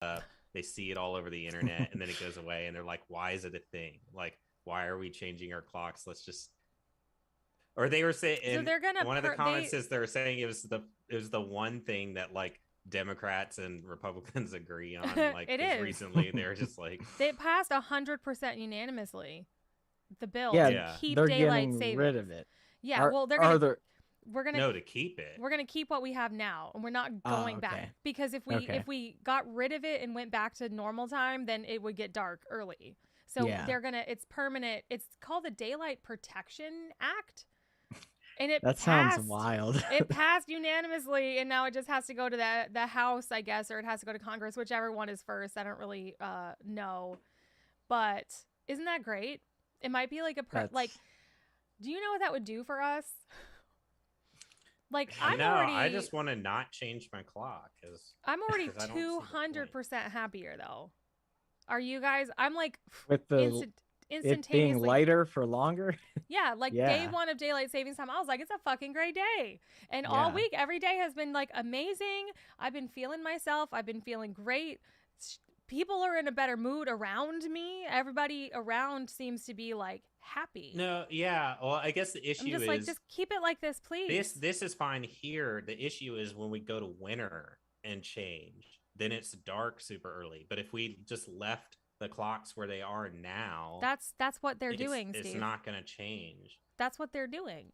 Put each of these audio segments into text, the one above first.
they see it all over the internet, and then it goes away, and they're like, "Why is it a thing? Like, why are we changing our clocks? Let's just." Or they were saying, So in they're gonna one of the comments is they were saying it was the one thing that like Democrats and Republicans agree on. Like, it because is. recently they're just like, They passed 100% unanimously the bill Yeah, to yeah, keep they're daylight getting rid savings. of it. Yeah, Are well, are there? we're gonna no, to keep it. we're gonna keep what we have now, and we're not Oh, going back, okay. because if we got rid of it and went back to normal time, then it would get dark early. So Yeah. it's permanent. It's called the Daylight Protection Act, and it That passed. sounds wild. It passed unanimously, and now it just has to go to the House, I guess, or it has to go to Congress, whichever one is first. I don't really know, but isn't that great? It might be like like, do you know what that would do for us? Like, I just want to not change my clock because I'm already I don't see the point. 200% happier though. Are you guys? I'm like With the it being instantaneously lighter for longer. Yeah, like day one of daylight savings time, I was like, it's a fucking great day. And all week, every day has been like amazing. I've been feeling myself. I've been feeling great. People are in a better mood around me. Everybody around seems to be like happy. No, yeah. Well, I guess the issue I'm just is like, just keep it like this, please. This is fine here. The issue is when we go to winter and change, then it's dark super early. But if we just left the clocks where they are now, that's what they're doing, Steve. It's not going to change. That's what they're doing.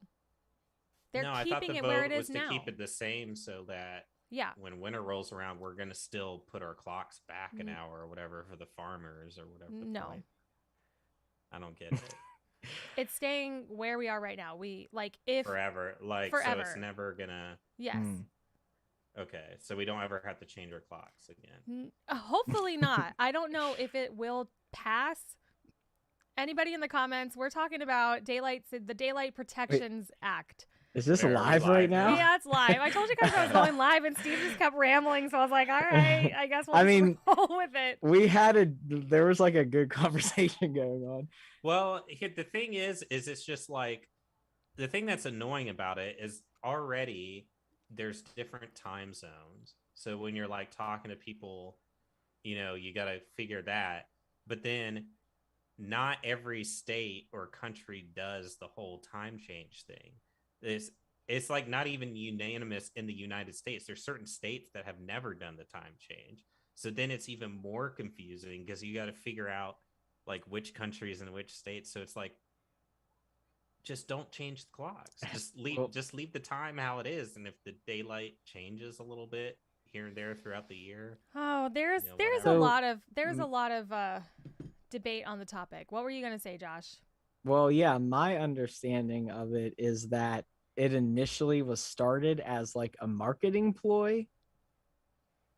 They're keeping I thought the it where it is was now. To keep it the same so that when winter rolls around, we're going to still put our clocks back an hour or whatever for the farmers or whatever. No. I don't get it. It's staying where we are right now. We like if forever. So it's never gonna. Yes. Okay, so we don't ever have to change our clocks again. Hopefully not. I don't know if it will pass. Anybody in the comments? We're talking about the Daylight Protections Act. Is this live right now? Yeah, it's live. I told you guys I was going live, and Steve just kept rambling, so I was like, all right, I guess we'll roll with it. There was like a good conversation going on. Well, the thing is it's just like, the thing that's annoying about it is already there's different time zones. So when you're like talking to people, you got to figure that. But then not every state or country does the whole time change thing. It's like not even unanimous in the United States. There's certain states that have never done the time change. So then it's even more confusing because you got to figure out like which countries and which states. So it's like, just don't change the clocks. Just leave the time how it is. And if the daylight changes a little bit here and there throughout the year. Oh, there's a lot of debate on the topic. What were you gonna say, Josh? Well, yeah, my understanding of it is that it initially was started as like a marketing ploy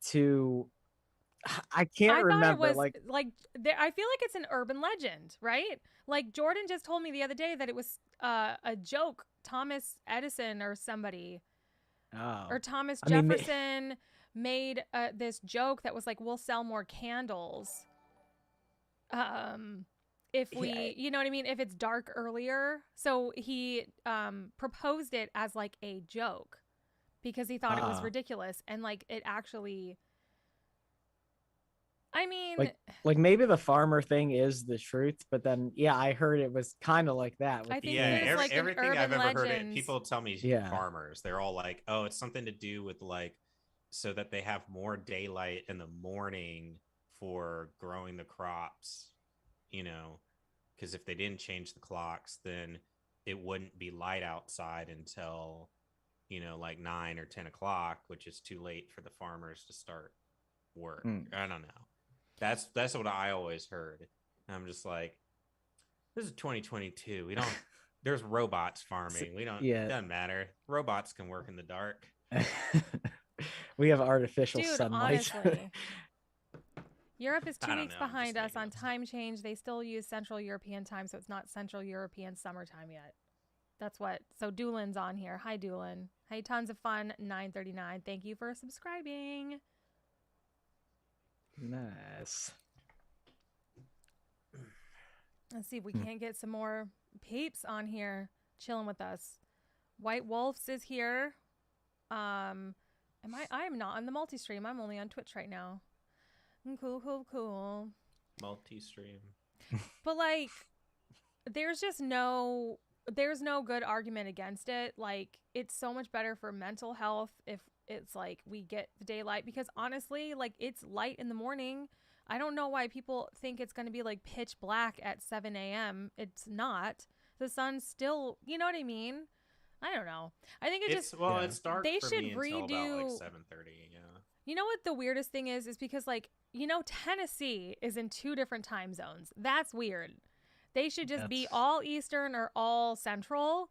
to, I can't remember. I feel like it's an urban legend, right? Like Jordan just told me the other day that it was a joke. Thomas Edison or somebody, or Thomas Jefferson made this joke that was like, we'll sell more candles. If we, you know what I mean? If it's dark earlier. So he proposed it as like a joke because he thought it was ridiculous. And like it actually, I mean, like maybe the farmer thing is the truth, but then I heard it was kind of like that. I think everything I've ever heard, people tell me farmers, they're all like, oh, it's something to do with like, so that they have more daylight in the morning for growing the crops, because if they didn't change the clocks, then it wouldn't be light outside until, like 9 or 10 o'clock, which is too late for the farmers to start work. I don't know. That's what I always heard. I'm just like, this is 2022. We don't. There's robots farming. We don't. It doesn't matter. Robots can work in the dark. We have artificial sunlight. Honestly, Europe is 2 weeks behind us on time change. They still use Central European time, so it's not Central European summertime yet. That's what. So Doolin's on here. Hi, Doolin. Hey, tons of fun. 939. Thank you for subscribing. Nice. Let's see if we can't get some more peeps on here chilling with us. White Wolves is here. I'm not on the multi-stream. I'm only on Twitch right now. Cool. Multi-stream. But like, there's no good argument against it. Like, it's so much better for mental health if it's like we get the daylight, because honestly, like, it's light in the morning. I don't know why people think it's going to be like pitch black at 7 a.m. It's not. The sun's still, you know what I mean? I don't know. I think it's dark they for should me until redo about like 7:30. Yeah. You know what the weirdest thing is because, like, Tennessee is in 2 different time zones. That's weird. They should just be all Eastern or all Central.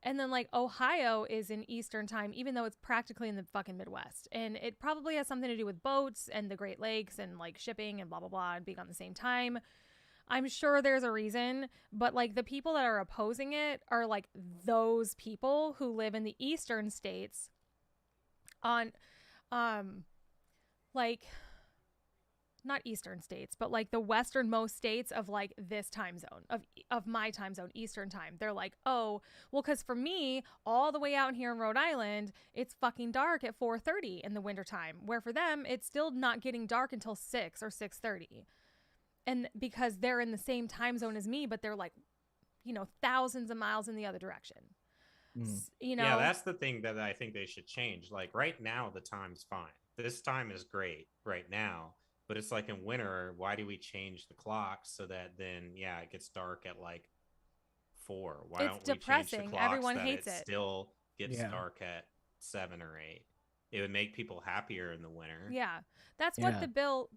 And then, like, Ohio is in Eastern time, even though it's practically in the fucking Midwest. And it probably has something to do with boats and the Great Lakes and, like, shipping and blah, blah, blah, and being on the same time. I'm sure there's a reason, but, like, the people that are opposing it are, like, those people who live in the Eastern states on, like, not Eastern states, but like the westernmost states of like this time zone of my time zone, Eastern time. They're like, oh, well, because for me, all the way out here in Rhode Island, it's fucking dark at 4:30 in the wintertime, where for them, it's still not getting dark until 6 or 6:30. And because they're in the same time zone as me, but they're like, thousands of miles in the other direction. Yeah, that's the thing that I think they should change. Like right now, the time's fine. This time is great right now. But it's like in winter, why do we change the clock so that then, it gets dark at like 4? Why it's don't depressing. We change the clocks Everyone that hates it it. still gets dark at 7 or 8? It would make people happier in the winter. Yeah, that's what the bill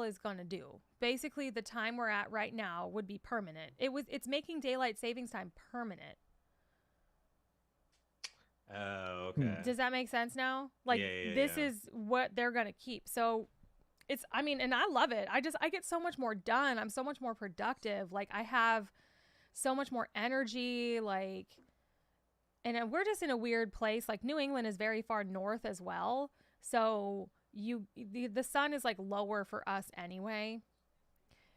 is going to do. Basically, the time we're at right now would be permanent. It's making daylight savings time permanent. Oh, okay. Does that make sense now? Like, this is what they're going to keep. So and I love it. I get so much more done. I'm so much more productive. Like, I have so much more energy, like, and we're just in a weird place. Like, New England is very far north as well. So the sun is like lower for us anyway.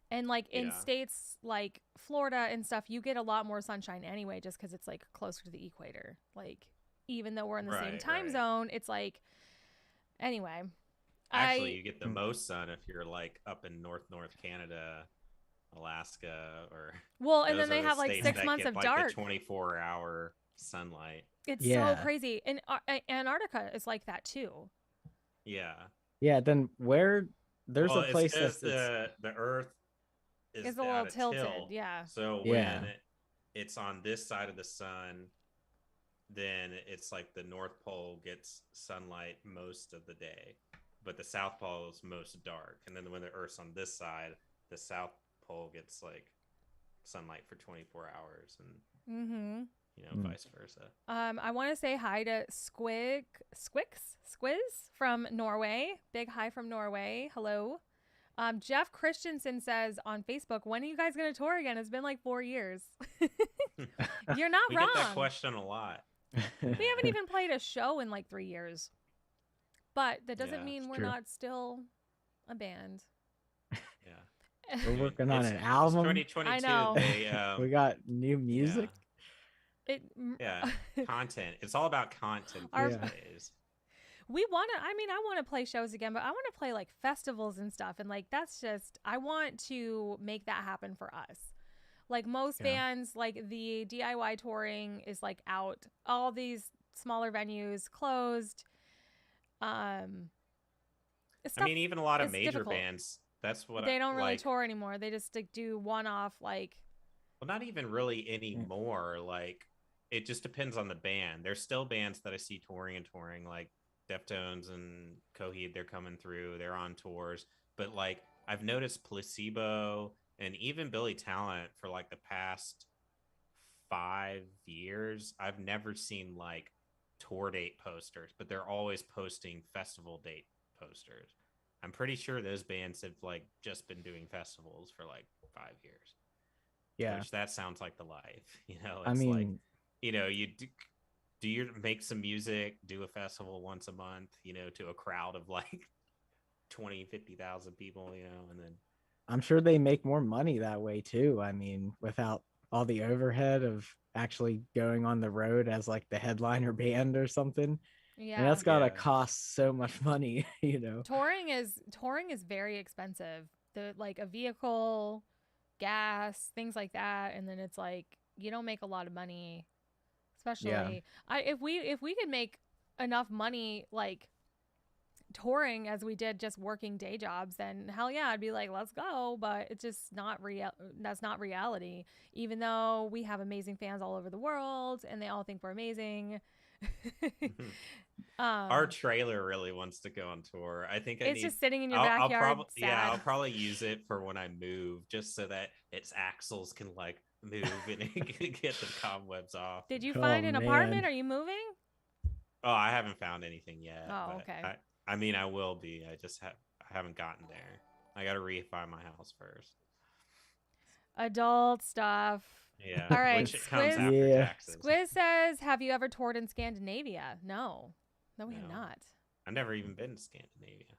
And like in states like Florida and stuff, you get a lot more sunshine anyway, just because it's like closer to the equator. Like, even though we're in the same time zone, it's like, anyway. Actually, you get the most sun if you're like up in North Canada, Alaska, or and then they have like 6 months of dark, 24-hour sunlight. It's so crazy. And Antarctica is like that too. Yeah. Then where there's a place that's the Earth is a little tilted. Tilt. Yeah. So when it's on this side of the sun, then it's like the North Pole gets sunlight most of the day, but the South Pole is most dark. And then when the Earth's on this side, the South Pole gets like sunlight for 24 hours and vice versa. I want to say hi to Squiz from Norway. Big hi from Norway. Hello. Jeff Christensen says on Facebook, when are you guys going to tour again? It's been like 4 years. You're not wrong. We get that question a lot. We haven't even played a show in like 3 years. But that doesn't mean we're not still a band. Yeah. We're working on an album. 2022. I know. We got new music. Content. It's all about content these days. I want to play shows again, but I want to play like festivals and stuff. And like, that's just, I want to make that happen for us. Like most bands, like the DIY touring is like out. All these smaller venues closed. Even a lot of major bands, that's what they don't really tour anymore. They just like do one-off, like. Well, not even really anymore. Like, it just depends on the band. There's still bands that I see touring, like Deftones and Coheed. They're coming through. They're on tours. But like, I've noticed Placebo and even Billy Talent for like the past 5 years, I've never seen like tour date posters, but they're always posting festival date posters. I'm pretty sure those bands have like just been doing festivals for like 5 years. Yeah, which that sounds like the life. It's like, you make some music, do a festival once a month, to a crowd of like 50,000 people, and then I'm sure they make more money that way too. Without all the overhead of actually going on the road as like the headliner band or something. Yeah. And that's gotta cost so much money, Touring is very expensive. The like a vehicle, gas, things like that, and then it's like you don't make a lot of money. Especially if we could make enough money like touring as we did just working day jobs, then hell yeah, I'd be like, let's go. But it's just not real. That's not reality. Even though we have amazing fans all over the world and they all think we're amazing. Our trailer really wants to go on tour. I think it's just sitting in your backyard. I'll probably use it for when I move, just so that its axles can like move and get the cobwebs off. Did you find an apartment? Are you moving? Oh, I haven't found anything yet. Oh, okay. I mean, I will be. I haven't gotten there. I got to refi my house first. Adult stuff. Yeah. All right. Which comes after taxes. Squiz says, "Have you ever toured in Scandinavia?" No, we have not. I've never even been to Scandinavia.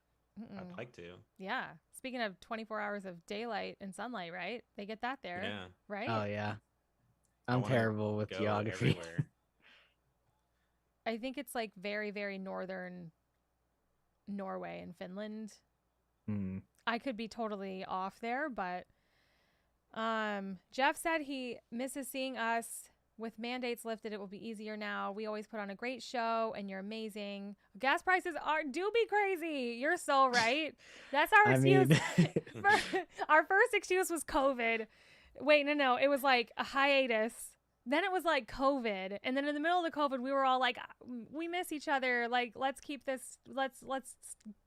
I'd like to. Yeah. Speaking of 24 hours of daylight and sunlight, right? They get that there. Yeah. Right? Oh yeah. I'm terrible with geography. I think it's like very, very northern Norway and Finland. I could be totally off there, but Jeff said he misses seeing us. With mandates lifted, it will be easier now. We always put on a great show, and you're amazing. Gas prices do be crazy. You're so right. That's our excuse. Our first excuse was COVID. Wait, no. It was like a hiatus. Then it was like COVID. And then in the middle of the COVID, we were all like, we miss each other. Like, let's keep this, let's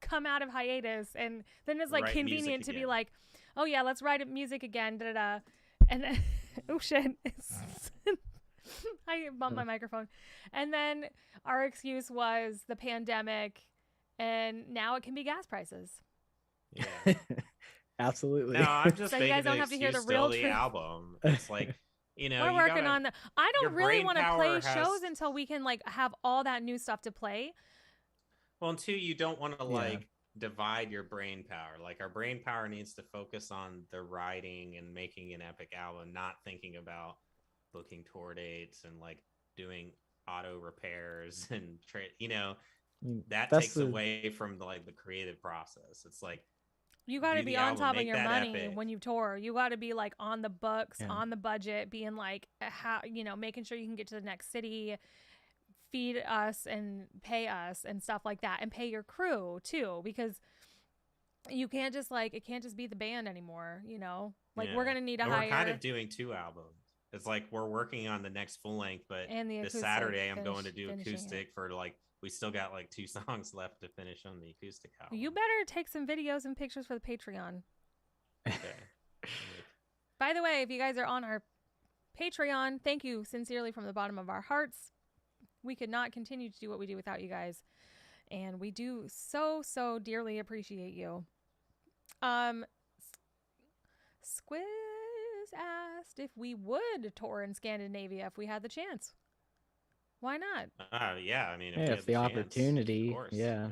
come out of hiatus. And then it's like convenient to be like, oh yeah, let's write music again. Da-da-da. And then, oh shit. I bumped my microphone. And then our excuse was the pandemic. And now it can be gas prices. Yeah. Absolutely. No, I'm just so you guys don't have to hear the real truth. Album. It's like, we're working on the. I don't really want to play shows until we can like have all that new stuff to play. Well, and two, you don't want to like divide your brain power. Like our brain power needs to focus on the writing and making an epic album, not thinking about booking tour dates and like doing auto repairs and that takes away from the creative process. It's like you got to be on top of your money when you tour. You got to be like on the books, on the budget, being like how making sure you can get to the next city, feed us and pay us and stuff like that, and pay your crew too, because you can't just it can't just be the band anymore. We're gonna need to hire. We're kind of doing 2 albums. It's like we're working on the next full length, but this Saturday I'm going to do acoustic for we still got 2 songs left to finish on the acoustic album. You better take some videos and pictures for the Patreon. Okay. By the way, if you guys are on our Patreon, thank you sincerely from the bottom of our hearts. We could not continue to do what we do without you guys. And we do so, so dearly appreciate you. Squiz asked if we would tour in Scandinavia if we had the chance. Why not? Yeah, I mean, if the opportunity, of course. Yeah.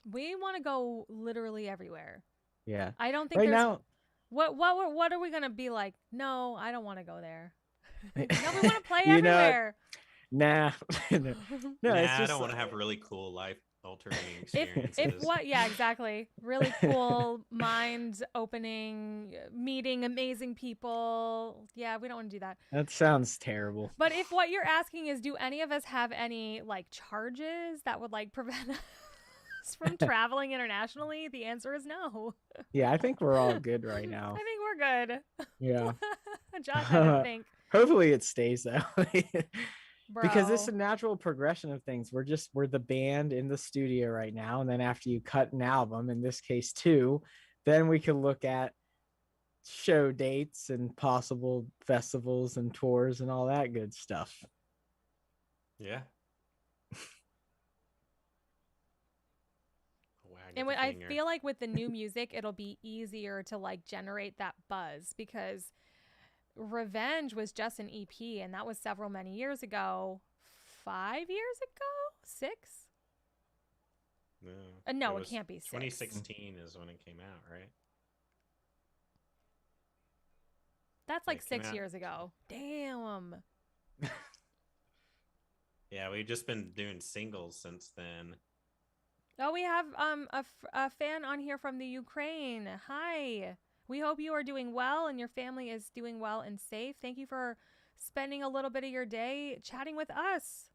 We want to go literally everywhere. Yeah. I don't think now. What are we gonna be like? No, I don't want to go there. No, we want to play everywhere. Nah. No, I don't want to have really cool life-altering experiences. Yeah, exactly. Really cool, mind-opening, meeting amazing people. Yeah, we don't want to do that. That sounds terrible. But if what you're asking is, do any of us have any charges that would prevent us from traveling internationally? The answer is no. Yeah, I think we're all good right now. I think we're good. Yeah. Josh, I don't think. Hopefully it stays that way. Bro. Because it's a natural progression of things. We're the band in the studio right now, and then after you cut an album, in this case 2, then we can look at show dates and possible festivals and tours and all that good stuff. Yeah. And I feel like with the new music, it'll be easier to generate that buzz, because Revenge was just an EP, and that was many years ago. 5 years ago? 6? No, it can't be 6. 2016 is when it came out, right? That's 6 years ago. Damn. Yeah, we've just been doing singles since then. Oh, we have a fan on here from the Ukraine. Hi. We hope you are doing well and your family is doing well and safe. Thank you for spending a little bit of your day chatting with us.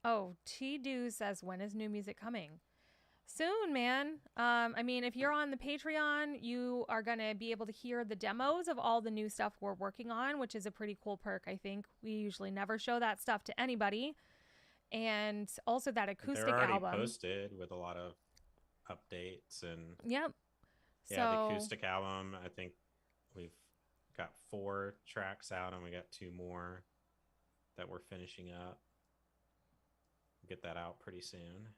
Oh, Chi says, when is new music coming? Soon, man. I mean, if you're on the Patreon, you are going to be able to hear the demos of all the new stuff we're working on, which is a pretty cool perk, I think. We usually never show that stuff to anybody. And also that acoustic They're already album. posted with a lot of updates and Yep. yeah, the acoustic album. I think we've got 4 tracks out, and we got 2 more that we're finishing up. We'll get that out pretty soon.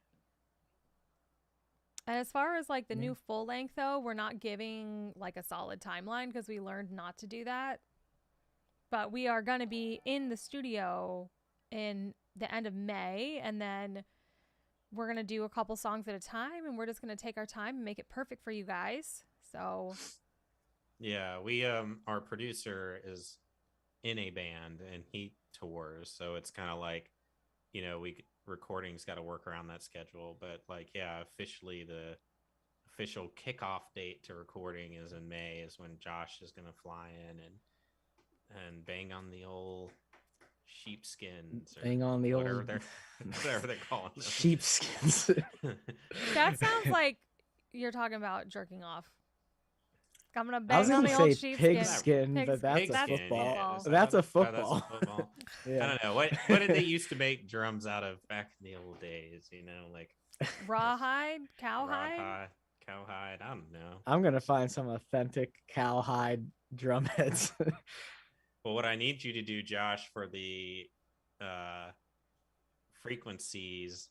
And as far as like the new full length, though, we're not giving like a solid timeline because we learned not to do that. But we are going to be in the studio in the end of May, and then we're going to do a couple songs at a time, and we're just going to take our time and make it perfect for you guys. So yeah, we our producer is in a band and he tours, so it's kind of like, you know, we recording's got to work around that schedule, but like, yeah, officially the official kickoff date to recording is in May, is when Josh is going to fly in and bang on the old sheepskins, or bang on the whatever old whatever they're calling them. Sheepskins. that sounds like you're talking about jerking off. I'm gonna I was bang on gonna the old say sheepskin. pigskin, but that's Pigskin, a football. yeah. That's a Oh, football. that's a football. Yeah. I don't know. What did they used to make drums out of back in the old days? You know, like rawhide, cowhide. Cowhide. I don't know. I'm gonna find some authentic cowhide drum heads. Well, what I need you to do, Josh, for the frequencies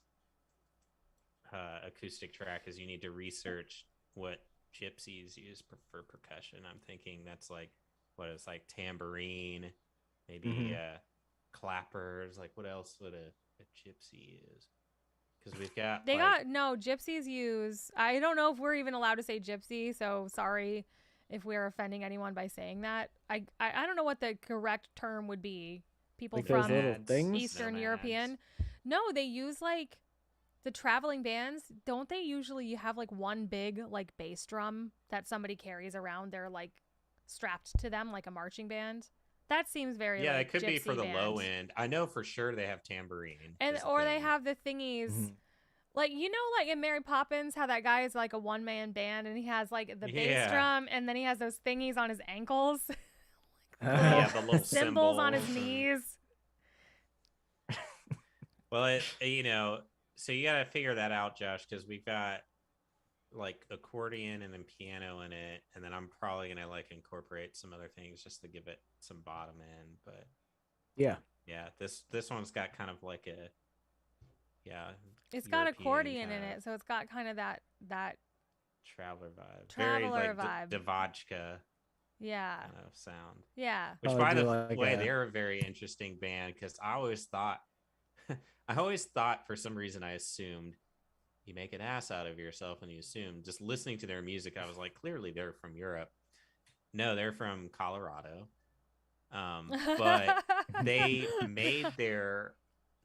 acoustic track, is you need to research what gypsies use for percussion. I'm thinking that's like, what is like tambourine, maybe clappers. Like, what else would a gypsy use? Because we've got gypsies use, I don't know if we're even allowed to say gypsy, so sorry if we're offending anyone by saying that. I don't know what the correct term would be. People like from little things? Eastern European. No, they use like the traveling bands. Don't they usually have like one big like bass drum that somebody carries around? They're like strapped to them like a marching band. That seems very it could be for the band. low end. I know for sure they have tambourine, and or they have the thingies. Like, you know, like in Mary Poppins, how that guy is like a one-man band and he has like the bass drum and then he has those thingies on his ankles. The little cymbals on his knees. Well, you know, so you got to figure that out, Josh, because we've got like accordion and then piano in it, and then I'm probably gonna like incorporate some other things just to give it some bottom end. But yeah, this one's got kind of like a it's got accordion in it, so it's got kind of that traveler vibe, traveler very like vibe, Devotchka kind of sound. Yeah, which by the way, they're a very interesting band, because I always thought for some reason I assumed you make an ass out of yourself, and you assume, just listening to their music, I was like, clearly they're from Europe. No, they're from Colorado. But they made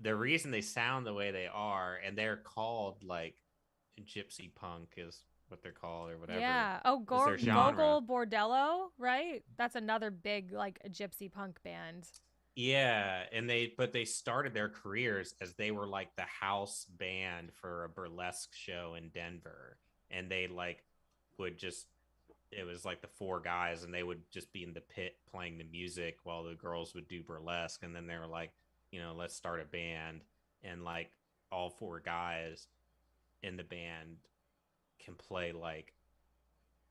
the reason they sound the way they are, and they're called like gypsy punk is what they're called, or whatever. Yeah. Oh, Gogol Bordello, right? That's another big like gypsy punk band. Yeah, and they started their careers as they were like the house band for a burlesque show in Denver, and they like would just, it was like the 4 guys, and they would just be in the pit playing the music while the girls would do burlesque, and then they were like, you know, let's start a band, and like all 4 guys in the band can play like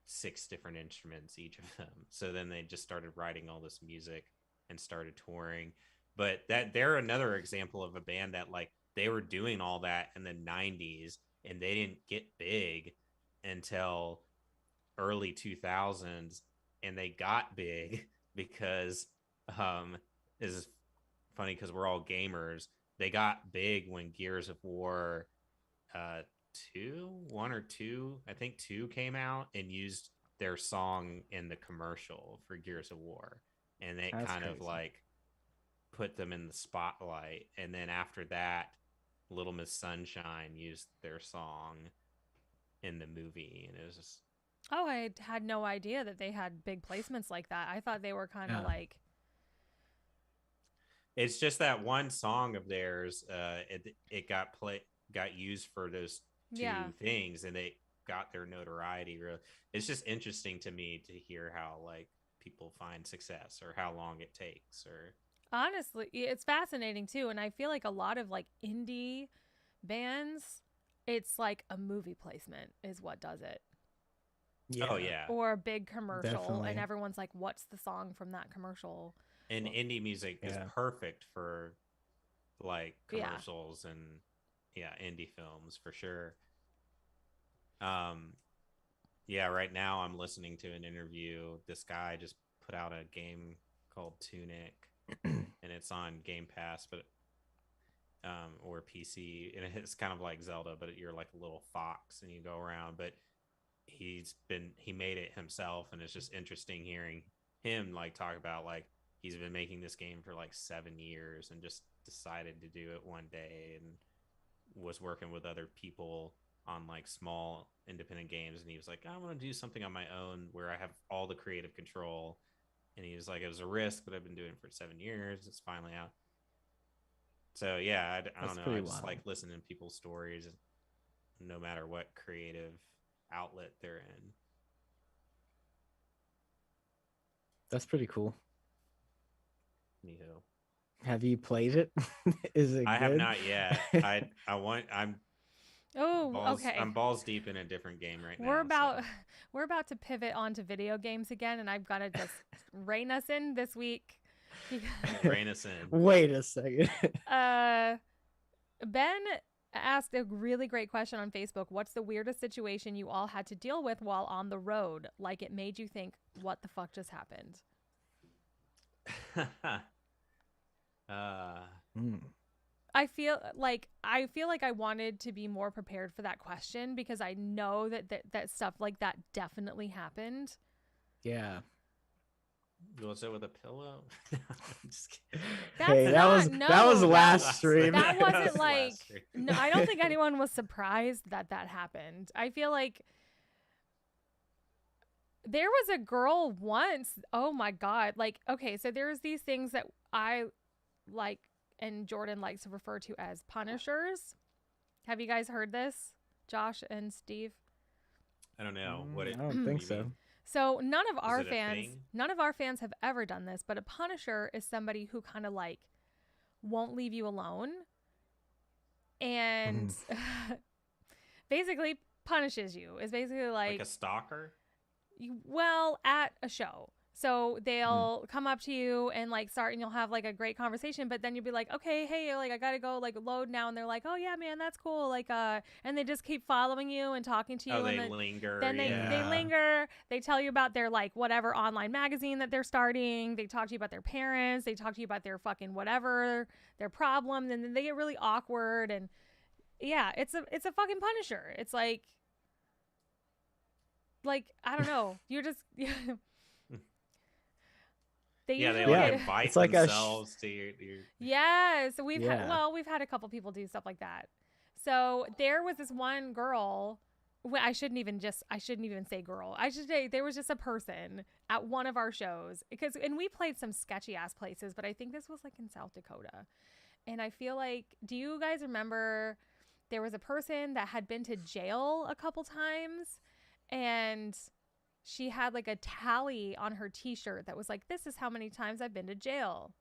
6 different instruments, each of them. So then they just started writing all this music and started touring. But that they're another example of a band that like they were doing all that in the 90s, and they didn't get big until early 2000s, and they got big because this is funny because we're all gamers. They got big when Gears of War 1 or 2, I think 2 came out and used their song in the commercial for Gears of War. and it That's kind of crazy. like put them in the spotlight. And then after that, Little Miss Sunshine used their song in the movie, and it was just Oh, I had no idea that they had big placements like that. I thought they were kind of Yeah. like, it's just that one song of theirs. It got used for those yeah. two things, and they got their notoriety. Really, it's just interesting to me to hear how like people find success or how long it takes. Or Honestly, it's fascinating too, and I feel like a lot of like indie bands, it's like a movie placement is what does it. Yeah. oh yeah, Or a big commercial, and Definitely. everyone's like, "What's the song from that commercial?" and indie music is Yeah. perfect for like Yeah. commercials and yeah, indie films for sure. Um, yeah, right now I'm listening to an interview. This guy just put out a game called Tunic, and it's on Game Pass, but or PC, and it's kind of like Zelda, but you're like a little fox and you go around. But he made it himself, and it's just interesting hearing him like talk about like he's been making this game for like 7 years and just decided to do it one day, and was working with other people on like small independent games, and he was like, I want to do something on my own where I have all the creative control. And he was like, it was a risk, but I've been doing it for 7 years, it's finally out. So yeah, I don't That's know, I pretty just wild. like listening to people's stories no matter what creative outlet they're in. That's pretty cool. Anywho, Have you played it? Is it I have good? not yet. I want Oh, okay. I'm balls deep in a different game right We're now. So about we're about to pivot onto video games again, and I've got to just rein us in this week. rein us in. Wait a second. uh, Ben asked a really great question on Facebook. What's the weirdest situation you all had to deal with while on the road? Like it made you think, what the fuck just happened? Mm, I feel like I wanted to be more prepared for that question because I know that stuff like that definitely happened. yeah. Was it with a pillow? I'm just kidding. That's Hey, not that was no. last stream. That That wasn't was like last stream. no. I don't think anyone was surprised that that happened. I feel like there was a girl once. Oh my god! Like okay, so there's these things that I like, and Jordan likes to refer to as punishers. Have you guys heard this, Josh and Steve? I don't know what I don't what think do you so. mean? So Is it a thing? none of our fans have ever done this, but a punisher is somebody who kind of like won't leave you alone and Mhm. basically punishes you. Is basically Like like a stalker? well, at a show. So Mhm. they'll come up to you and like start and you'll have like a great conversation, but then you'll be like, okay, hey, like I gotta go like load now. And they're like, oh yeah, man, that's cool. Like, and they just keep following you and talking to Oh, you. And they then, linger. then they Yeah. Yeah. linger. They tell you about their like whatever online magazine that they're starting. They talk to you about their parents. They talk to you about their fucking whatever, their problems. And then they get really awkward. And yeah, it's a fucking punisher. It's like I don't know. You're just they Yeah, they usually like Yeah. get invite It's like themselves to your yes. yeah. We've had a couple people do stuff like that. So there was this one girl. Well, I shouldn't even say girl. I should say there was just a person at one of our shows and we played some sketchy ass places, but I think this was like in South Dakota. And I feel like, do you guys remember there was a person that had been to jail a couple times and she had like a tally on her t-shirt that was like, this is how many times I've been to jail.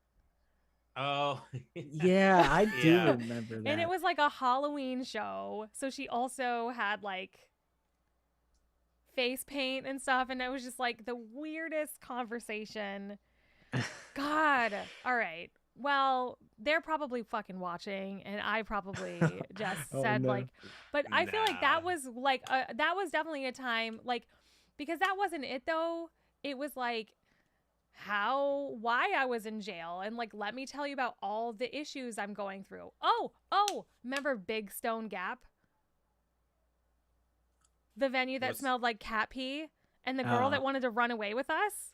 Oh, Yeah, I do yeah. remember And it that. was like a Halloween show. So she also had like face paint and stuff. And it was just like the weirdest conversation. God. All right. Well, they're probably fucking watching, and I probably just Oh said no. like, but I feel like Nah. that was definitely a time like, because that wasn't it though. It was like why I was in jail, and like, let me tell you about all the issues I'm going through. Oh, remember Big Stone Gap? The venue that What's smelled like cat pee, and the girl Uh that wanted to run away with us?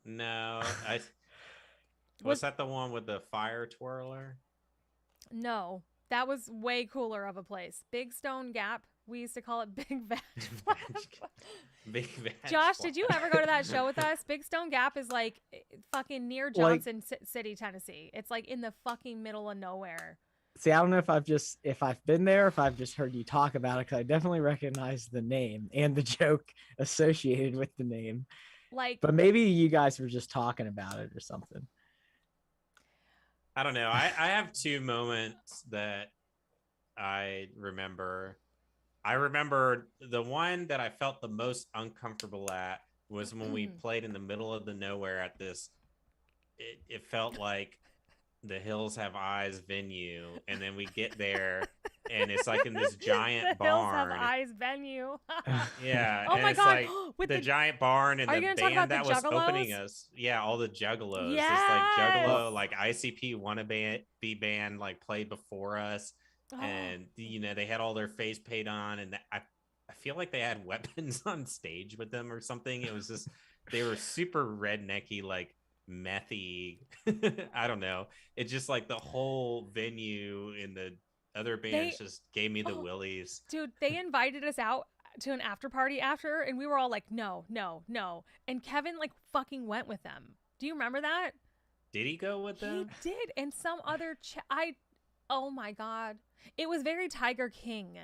No, I was Was that the one with the fire twirler? No, that was way cooler of a place. Big Stone Gap. We used to call it Big Vag Flap. Big Vag Josh, Flap. did you ever go to that show with us? Big Stone Gap is like fucking near Like, Johnson City, Tennessee. It's like in the fucking middle of nowhere. see, I don't know if I've been there, or if I've just heard you talk about it, because I definitely recognize the name and the joke associated with the name. Like, But maybe you guys were just talking about it or something. I don't know. I have two moments that I remember. I remember the one that I felt the most uncomfortable at was when we played in the middle of the nowhere at this. It felt like the Hills Have Eyes venue, and then we get there, and it's like in this giant the Hills Have barn. Eyes venue. Yeah. Oh and my it's God. like With the giant barn and Are you the gonna talk about band the that was opening Juggalos? us. Yeah, all the Juggalos. Yes. This like Juggalo, like ICP wannabe band like played before us. And you know, they had all their face paint on, and I feel like they had weapons on stage with them or something. It was just they were super rednecky, like methy. I don't know. It's just like the whole venue and the other bands just gave me the willies. Dude, they invited us out to an after party after, and we were all like, no, no, no. And Kevin like fucking went with them. Do you remember that? Did he go with them? He did. And some other oh my God. It was very Tiger King.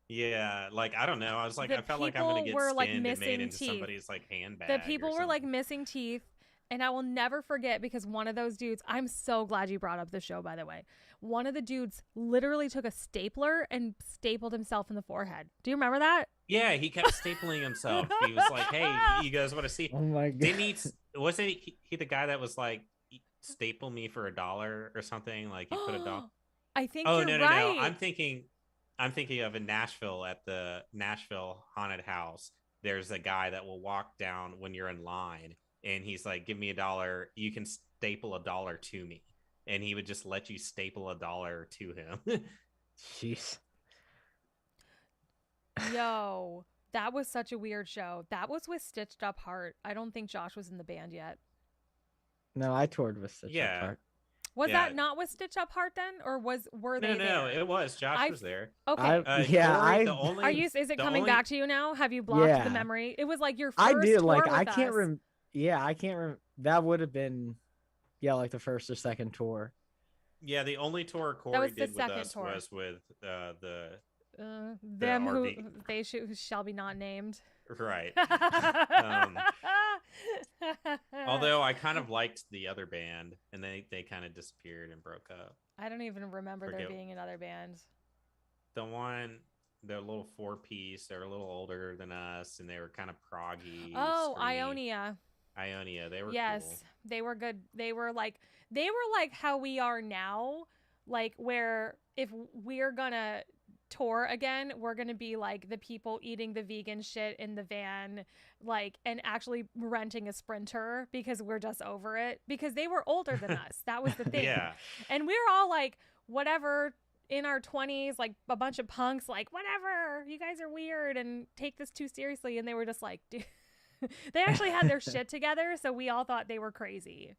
Yeah, like I don't know. I was like, I felt like I'm people gonna get were, like, skinned and made missing into teeth. somebody's like handbag. The people or were like something. missing teeth. And I will never forget, because one of those dudes, I'm so glad you brought up the show, by the way. One of the dudes literally took a stapler and stapled himself in the forehead. Do you remember that? Yeah, he kept stapling himself. He was like, "Hey, you guys want to see?" Oh my God. Didn't he? Wasn't he the guy that was like, "Staple me for $1" or something?" Like he put a dollar. I think Oh you're no. right. I'm thinking of in Nashville at the Nashville haunted house. There's a guy that will walk down when you're in line, and he's like, "Give me $1. You can staple $1 to me," and he would just let you staple $1 to him. Jeez. Yo, that was such a weird show. That was with Stitched Up Heart. I don't think Josh was in the band yet. No, I toured with such Yeah. a part. Was that not with Stitch Up Heart then, or were they? No, there? it was. Josh was there. Okay. Corey, Is it coming back to you now? Have you blocked the memory? It was like your first I did. tour Like with I can't us. remember. Yeah, I can't remember. That would have been, yeah, like the first or second tour. Yeah, the only tour Corey did with us tour. was with the them who they shall be not named. Right. Although I kind of liked the other band, and they kind of disappeared and broke up. I don't even remember there being another band. The one, they're a little 4-piece. They're a little older than us, and they were kind of proggy. Oh, screamy. Ionia, they were cool. They were good. They were like how we are now, like where if we're gonna tour again, we're gonna be like the people eating the vegan shit in the van, like, and actually renting a Sprinter because we're just over it, because they were older than us. That was the thing. Yeah. And we were all like, whatever, in our 20s, like a bunch of punks, like, whatever, you guys are weird and take this too seriously. And they were just like, dude. They actually had their shit together, so we all thought they were crazy.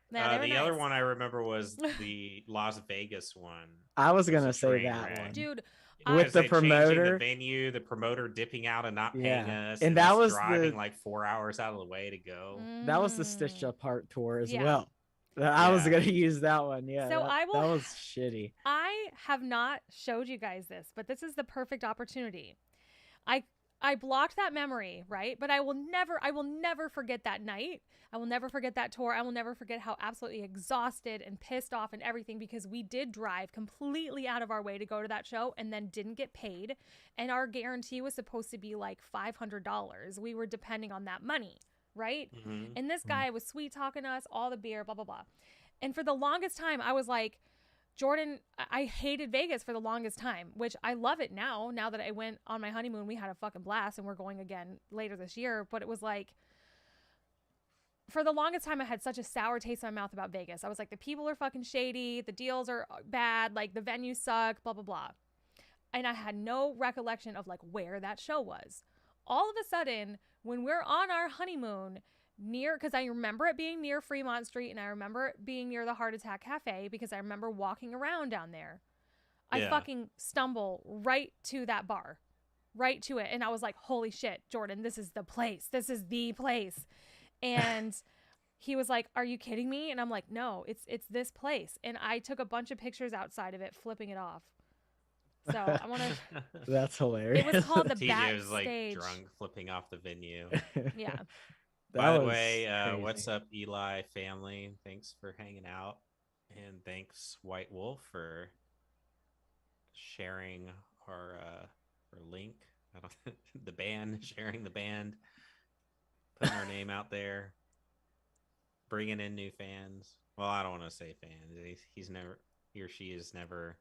The other one I remember was the Las Vegas one. I was gonna say that one, dude. With the promoter, the venue, the promoter dipping out and not paying us, and that was driving like 4 hours out of the way to go. That was the Stitched Up Heart tour as Yeah. well. I was gonna use that one. Yeah. So that was shitty. I have not showed you guys this, but this is the perfect opportunity. I blocked that memory, right? But I will never forget that night. I will never forget that tour. I will never forget how absolutely exhausted and pissed off and everything, because we did drive completely out of our way to go to that show and then didn't get paid. And our guarantee was supposed to be like $500. We were depending on that money, right? Mm-hmm. And this guy was sweet talking us, all the beer, blah, blah, blah. And for the longest time, I was like, Jordan, I hated Vegas for the longest time, which I love it now. Now that I went on my honeymoon, we had a fucking blast, and we're going again later this year. But it was like, for the longest time, I had such a sour taste in my mouth about Vegas. I was like, the people are fucking shady. The deals are bad. Like, the venues suck, blah, blah, blah. And I had no recollection of like where that show was. All of a sudden, when we're on our honeymoon near, because I remember it being near Fremont Street and I remember it being near the Heart Attack Cafe because I remember walking around down there. I fucking stumble right to that bar, right to it. And I was like, holy shit, Jordan, this is the place. This is the place. And he was like, are you kidding me? And I'm like, no, it's this place. And I took a bunch of pictures outside of it, flipping it off. So I want to. That's hilarious. It was called the TJ was like Backstage. drunk, flipping off the venue. Yeah. By the way, what's up, Eli family? Thanks for hanging out, and thanks White Wolf for sharing our link. The band, sharing the band, putting our name out there, bringing in new fans. Well, I don't want to say fans. He or she has never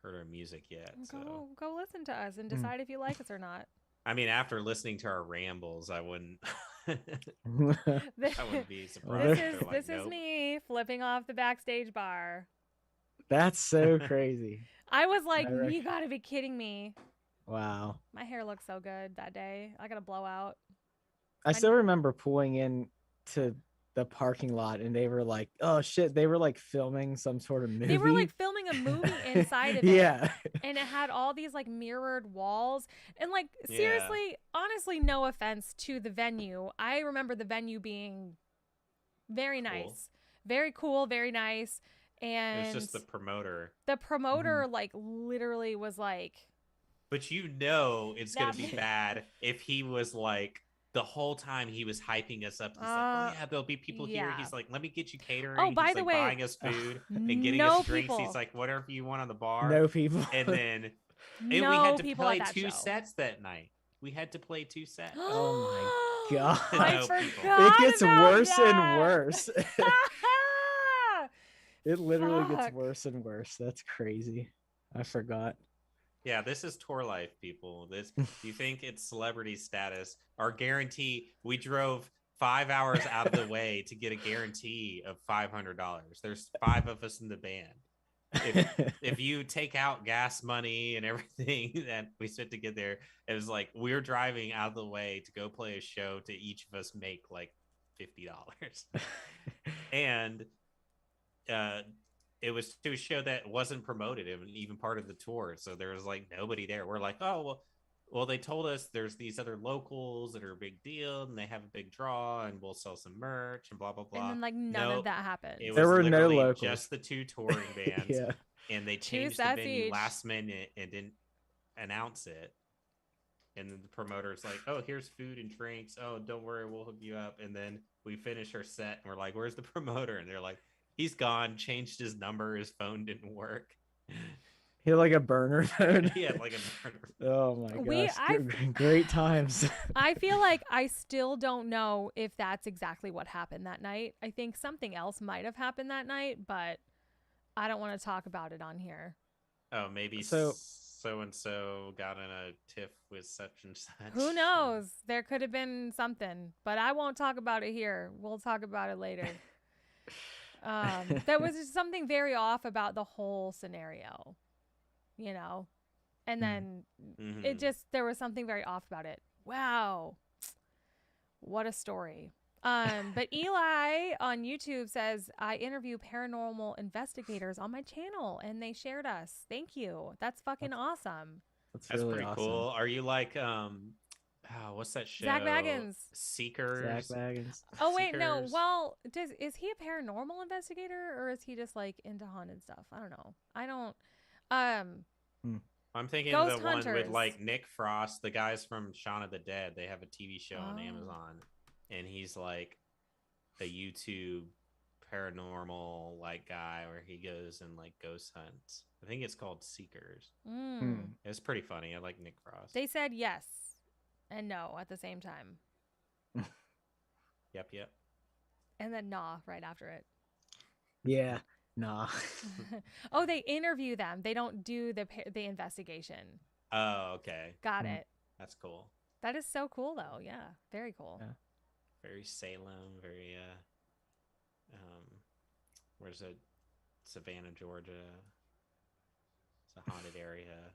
heard our music yet. So Go listen to us and decide if you like us or not. I mean, after listening to our rambles, I wouldn't. I wouldn't be surprised. This is me flipping off the backstage bar. That's so crazy. I was like, you gotta be kidding me. Wow. My hair looked so good that day. I got a blowout. I still remember pulling in to the parking lot and they were like, oh shit, they were like filming some sort of movie. They were like filming a movie inside of it. Yeah. And it had all these like mirrored walls. And like, seriously, honestly, no offense to the venue. I remember the venue being very nice. Very cool, very nice. And it was just the promoter. The promoter like literally was like, but you know it's gonna be bad if he was like the whole time he was hyping us up. He's like, oh yeah, there'll be people here. He's like, let me get you catering. Oh, by the way, buying us food and getting us drinks. He's like, whatever you want on the bar. No people. And then we had to play two sets that night. We had to play 2 sets. Oh my god. I forgot. It gets worse and worse. It literally gets worse and worse. That's crazy. I forgot. Yeah, this is tour life, people. You think it's celebrity status? Our guarantee, we drove 5 hours out of the way to get a guarantee of $500. There's 5 of us in the band. If you take out gas money and everything that we spent to get there, it was like we're driving out of the way to go play a show to each of us make like $50. And it was to a show that wasn't promoted and even part of the tour, so there was like nobody there. We're like, oh well they told us there's these other locals that are a big deal and they have a big draw and we'll sell some merch and blah blah blah. And then like none of that happened. There were no locals, just the 2 touring bands. And they changed the venue last minute and didn't announce it. And then the promoter's like, oh, here's food and drinks, oh don't worry, we'll hook you up. And then we finish our set and we're like, where's the promoter? And they're like, he's gone, changed his number, his phone didn't work. He had like a burner phone. He had like a burner phone. Oh my gosh. Great times. I feel like I still don't know if that's exactly what happened that night. I think something else might have happened that night, but I don't want to talk about it on here. Oh, maybe so-and-so got in a tiff with such and such. Who knows? There could have been something, but I won't talk about it here. We'll talk about it later. There was just something very off about the whole scenario, you know, and then there was something very off about it. Wow. What a story. But Eli on YouTube says, I interview paranormal investigators on my channel and they shared us. Thank you. That's fucking awesome. That's really pretty awesome. Cool. Are you like, what's that show? Zach Baggins. Seekers. Zach Baggins. Oh wait, no. Well, is he a paranormal investigator or is he just like into haunted stuff? I don't know. I'm thinking Ghost the Hunters. one with like Nick Frost, the guys from Shaun of the Dead. They have a TV show on Amazon, and he's like a YouTube paranormal like guy where he goes and like ghost hunts. I think it's called Seekers. It's pretty funny. I like Nick Frost. They said yes and no at the same time. Yep. And then nah right after it. Yeah. Nah. Oh, they interview them. They don't do the investigation. Oh, okay. Got it. That's cool. That is so cool, though. Yeah, very cool. Yeah. Very Salem. Very where's it? Savannah, Georgia. It's a haunted area.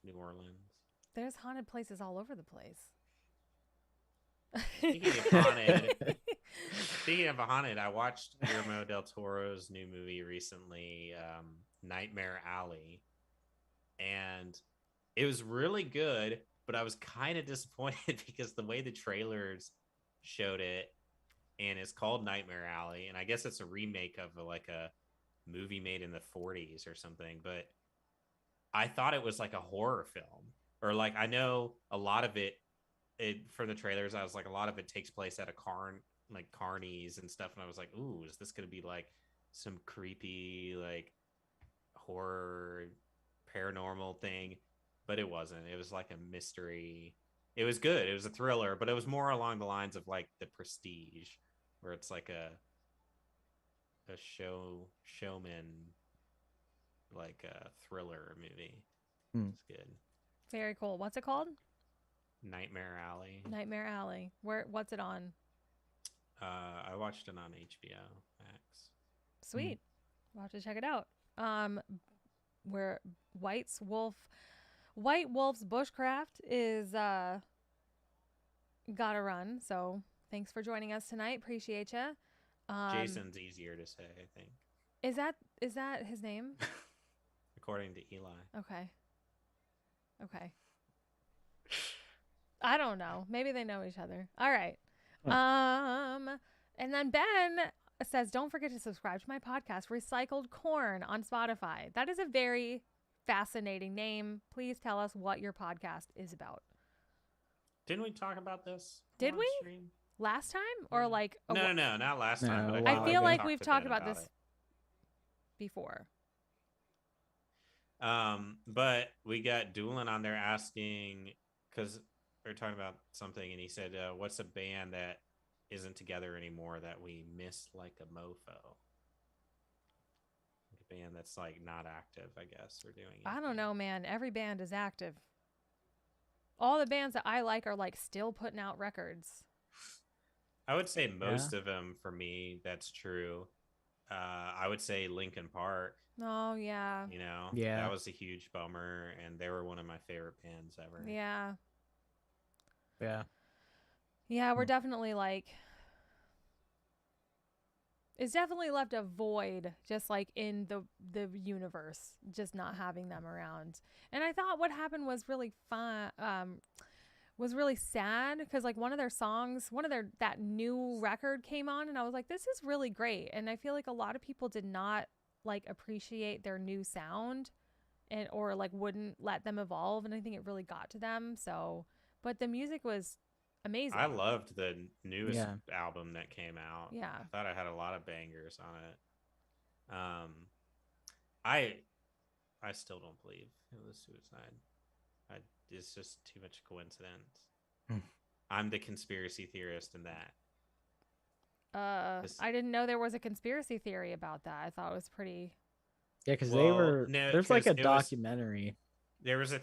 New Orleans. There's haunted places all over the place. Speaking of haunted, speaking of haunted, I watched Guillermo del Toro's new movie recently, Nightmare Alley, and it was really good. But I was kind of disappointed because the way the trailers showed it, and it's called Nightmare Alley, and I guess it's a remake of like a movie made in the 40s or something. But I thought it was like a horror film, or like I know a lot of it for the trailers. I was like, a lot of it takes place at a like carnies and stuff, and I was like, ooh, is this gonna be like some creepy like horror paranormal thing? But it wasn't. It was like a mystery. It was good. It was a thriller, but it was more along the lines of like The Prestige, where it's like a showman like a thriller movie. It's good. Very cool. What's it called? Nightmare Alley. Nightmare Alley. What's it on? I watched it on HBO Max. Sweet. We'll have to check it out. Where White Wolf's Bushcraft is gotta run. So thanks for joining us tonight. Appreciate you. Jason's easier to say, I think. Is that his name? According to Eli. Okay. I don't know. Maybe they know each other. All right. And then Ben says, don't forget to subscribe to my podcast, Recycled Corn, on Spotify. That is a very fascinating name. Please tell us what your podcast is about. Didn't we talk about this? Did we? Stream? Last time? Or like... No, not last time. But I feel like we've talked about this before. But we got Doolin on there asking, because we were talking about something, and he said, what's a band that isn't together anymore that we miss like a mofo? A band that's like not active, I guess, we're doing it. I don't know, man. Every band is active. All the bands that I like are like still putting out records. I would say most of them, for me, that's true. I would say Linkin Park. Oh, yeah. You know, that was a huge bummer, and they were one of my favorite bands ever. Yeah. Yeah. Yeah, we're definitely like... It's definitely left a void just like in the universe, just not having them around. And I thought what happened was really fun, was really sad, because like one of that new record came on, and I was like, this is really great. And I feel like a lot of people did not like appreciate their new sound, and or like wouldn't let them evolve, and I think it really got to them. So, but the music was amazing. I loved the newest album that came out. Yeah. I thought it had a lot of bangers on it. I still don't believe it was suicide. It's just too much coincidence. I'm the conspiracy theorist in that. I didn't know there was a conspiracy theory about that. I thought it was pretty... Yeah, because there's like a documentary. There's a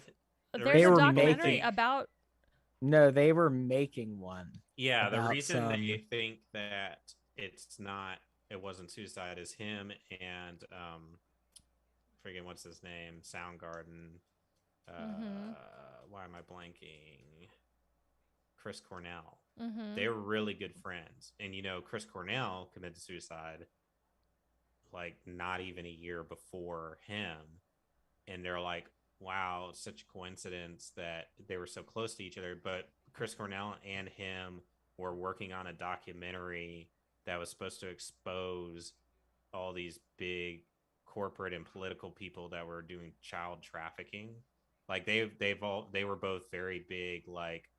documentary about... No, they were making one. Yeah, the reason they think that it wasn't suicide is him and forget what's his name, Soundgarden. Why am I blanking? Chris Cornell. They were really good friends, and Chris Cornell committed suicide like not even a year before him, and they're like, wow, it's such a coincidence that they were so close to each other. But Chris Cornell and him were working on a documentary that was supposed to expose all these big corporate and political people that were doing child trafficking. Like they were both very big like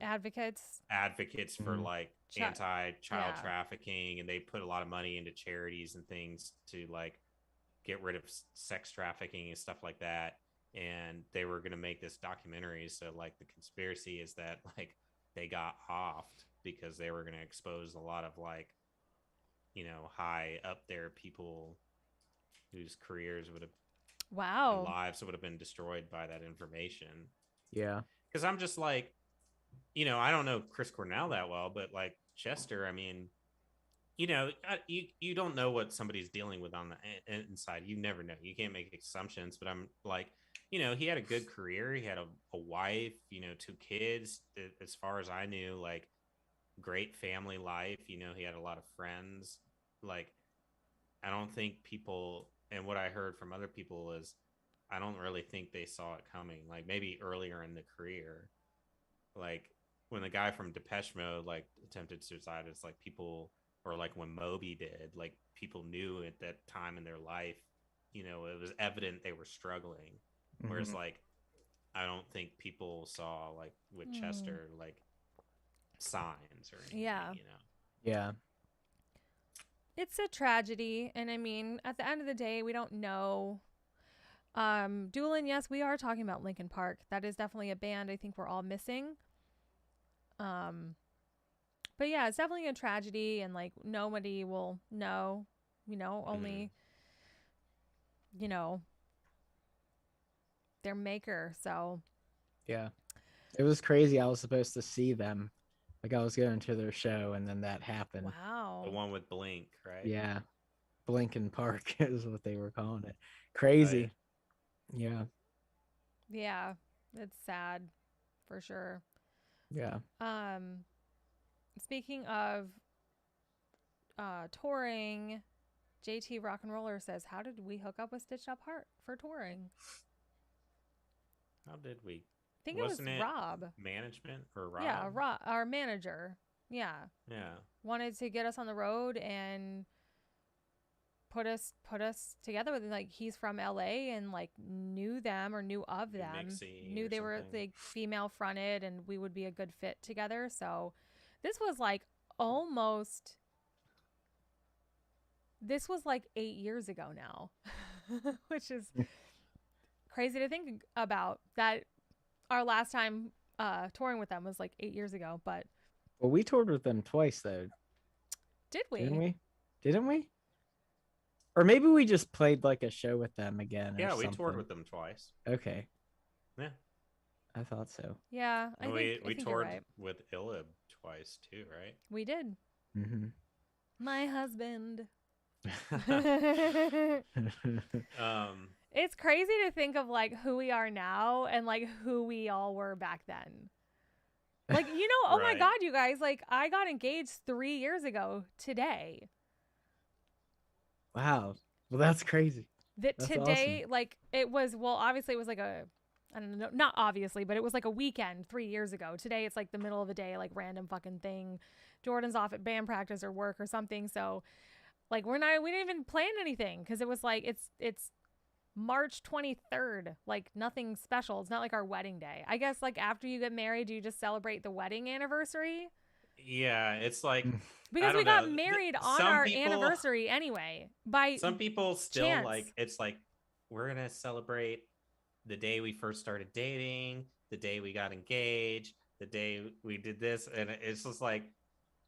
advocates for like anti-child trafficking, and they put a lot of money into charities and things to like get rid of sex trafficking and stuff like that. And they were going to make this documentary. So like the conspiracy is that like they got offed because they were going to expose a lot of like, high up there people whose careers would have, lives would have been destroyed by that information. Yeah. Because I'm just like, I don't know Chris Cornell that well, but like Chester, I mean, you don't know what somebody's dealing with on the inside. You never know. You can't make assumptions, but I'm like, he had a good career. He had a wife, 2 kids. As far as I knew, like great family life. He had a lot of friends. Like, I don't think people, and what I heard from other people is, I don't really think they saw it coming. Like maybe earlier in the career, like when the guy from Depeche Mode like attempted suicide, it's like people, or like when Moby did, like people knew at that time in their life, it was evident they were struggling. Whereas like I don't think people saw like with Chester like signs or anything, Yeah. Yeah. It's a tragedy, and I mean, at the end of the day, we don't know. Doolin, yes, we are talking about Linkin Park. That is definitely a band I think we're all missing. But yeah, it's definitely a tragedy, and like nobody will know, only their maker. So Yeah. It was crazy. I was supposed to see them. Like I was going to their show and then that happened. wow. The one with Blink, right? Yeah. Blinkin' Park is what they were calling it. Crazy. Yeah. Yeah, it's sad for sure. Yeah. Speaking of touring, JT Rock and Roller says, "How did we hook up with Stitched Up Heart for touring?" How did we? I think Wasn't it was Rob. Management or Rob? Yeah, Rob, our manager. Yeah. Yeah. Wanted to get us on the road and put us together with, like, he's from LA and like knew them or knew of them. Knew they were like female fronted and we would be a good fit together. So this was like 8 years ago now. Which is crazy to think about, that our last time touring with them was like 8 years ago. But well, we toured with them twice though. Did we? Didn't we? Or maybe we just played like a show with them again. Yeah, we toured with them twice. Okay. Yeah. I thought so. Yeah, we think toured right. with Illib twice too, right? We did. Mm-hmm. My husband. It's crazy to think of like who we are now and like who we all were back then. Like, oh right. my God, you guys, like I got engaged 3 years ago today. Wow. Well, that's crazy. That's today, awesome. Like it was, well, obviously it was like I don't know, not obviously, but it was like a weekend 3 years ago. Today it's like the middle of the day, like random fucking thing. Jordan's off at band practice or work or something. So like we didn't even plan anything because it was like it's March 23rd, like nothing special. It's not like our wedding day. I guess like after you get married, do you just celebrate the wedding anniversary? Yeah, it's like because we got married on our anniversary anyway. By some people still chance. Like it's like we're gonna celebrate the day we first started dating, the day we got engaged, the day we did this, and it's just like,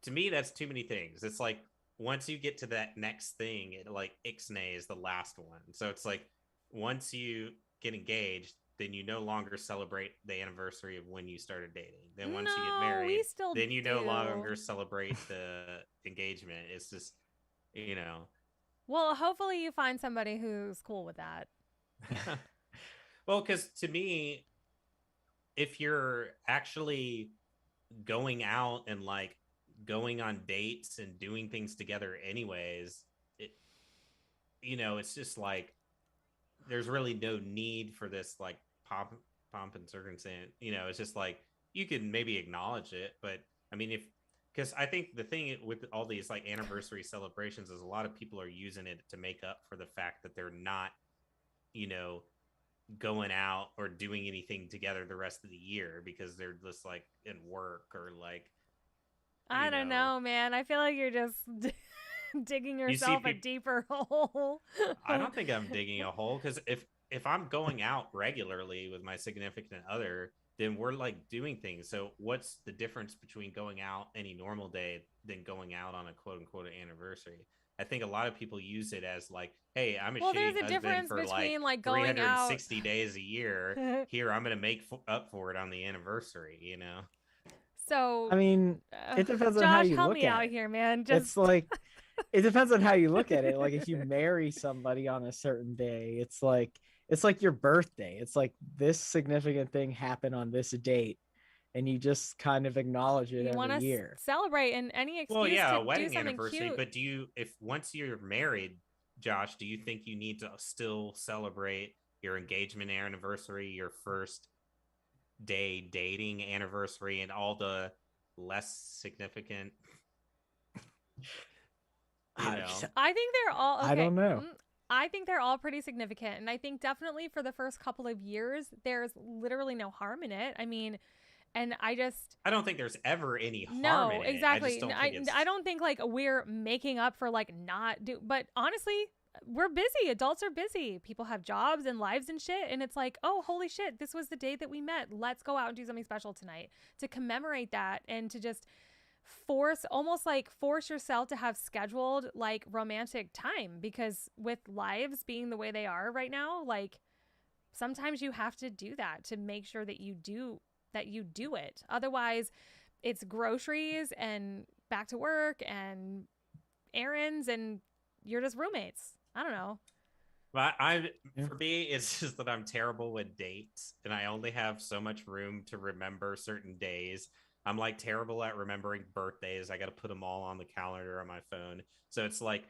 to me that's too many things. It's like once you get to that next thing, it like ixnay is the last one. So it's like once you get engaged, then you no longer celebrate the anniversary of when you started dating. Then once you get married, then you no longer celebrate the engagement. It's just, Well, hopefully you find somebody who's cool with that. Well, because to me, if you're actually going out and like going on dates and doing things together anyways, it's just like, there's really no need for this like pomp and circumstance. It's just like you can maybe acknowledge it, but I mean, because I think the thing with all these like anniversary celebrations is a lot of people are using it to make up for the fact that they're not, going out or doing anything together the rest of the year because they're just like in work or like. I don't know, man. I feel like you're just digging yourself a deeper hole. I don't think I'm digging a hole, because if I'm going out regularly with my significant other, then we're like doing things. So what's the difference between going out any normal day than going out on a quote unquote anniversary? I think a lot of people use it as like, hey, I'm a shitty husband for like going 360 out days a year. Here, I'm going to make up for it on the anniversary, So I mean, it depends on how you look at it. Josh, help me out here, man. It's like, it depends on how you look at it. Like if you marry somebody on a certain day, it's it's like your birthday. It's like this significant thing happened on this date, and you just kind of acknowledge it You want every to year. celebrate, and any excuse Well, yeah, a to do wedding something anniversary, cute. but if once you're married, Josh, do you think you need to still celebrate your engagement anniversary, your first day dating anniversary, and all the less significant, you I, know? I think they're all okay. I don't know. I think they're all pretty significant, and I think definitely for the first couple of years, there's literally no harm in it. I mean, and I don't think there's ever any harm no, in it. exactly. I just don't think it's. I don't think like we're making up for like not do. But honestly, we're busy. Adults are busy. People have jobs and lives and shit. And it's like, oh, holy shit, this was the day that we met. Let's go out and do something special tonight to commemorate that and to just force yourself to have scheduled like romantic time, because with lives being the way they are right now, like sometimes you have to do that to make sure that you do it. Otherwise, it's groceries and back to work and errands and you're just roommates. I don't know. But for me, it's just that I'm terrible with dates, and I only have so much room to remember certain days. I'm like terrible at remembering birthdays. I got to put them all on the calendar on my phone. So it's like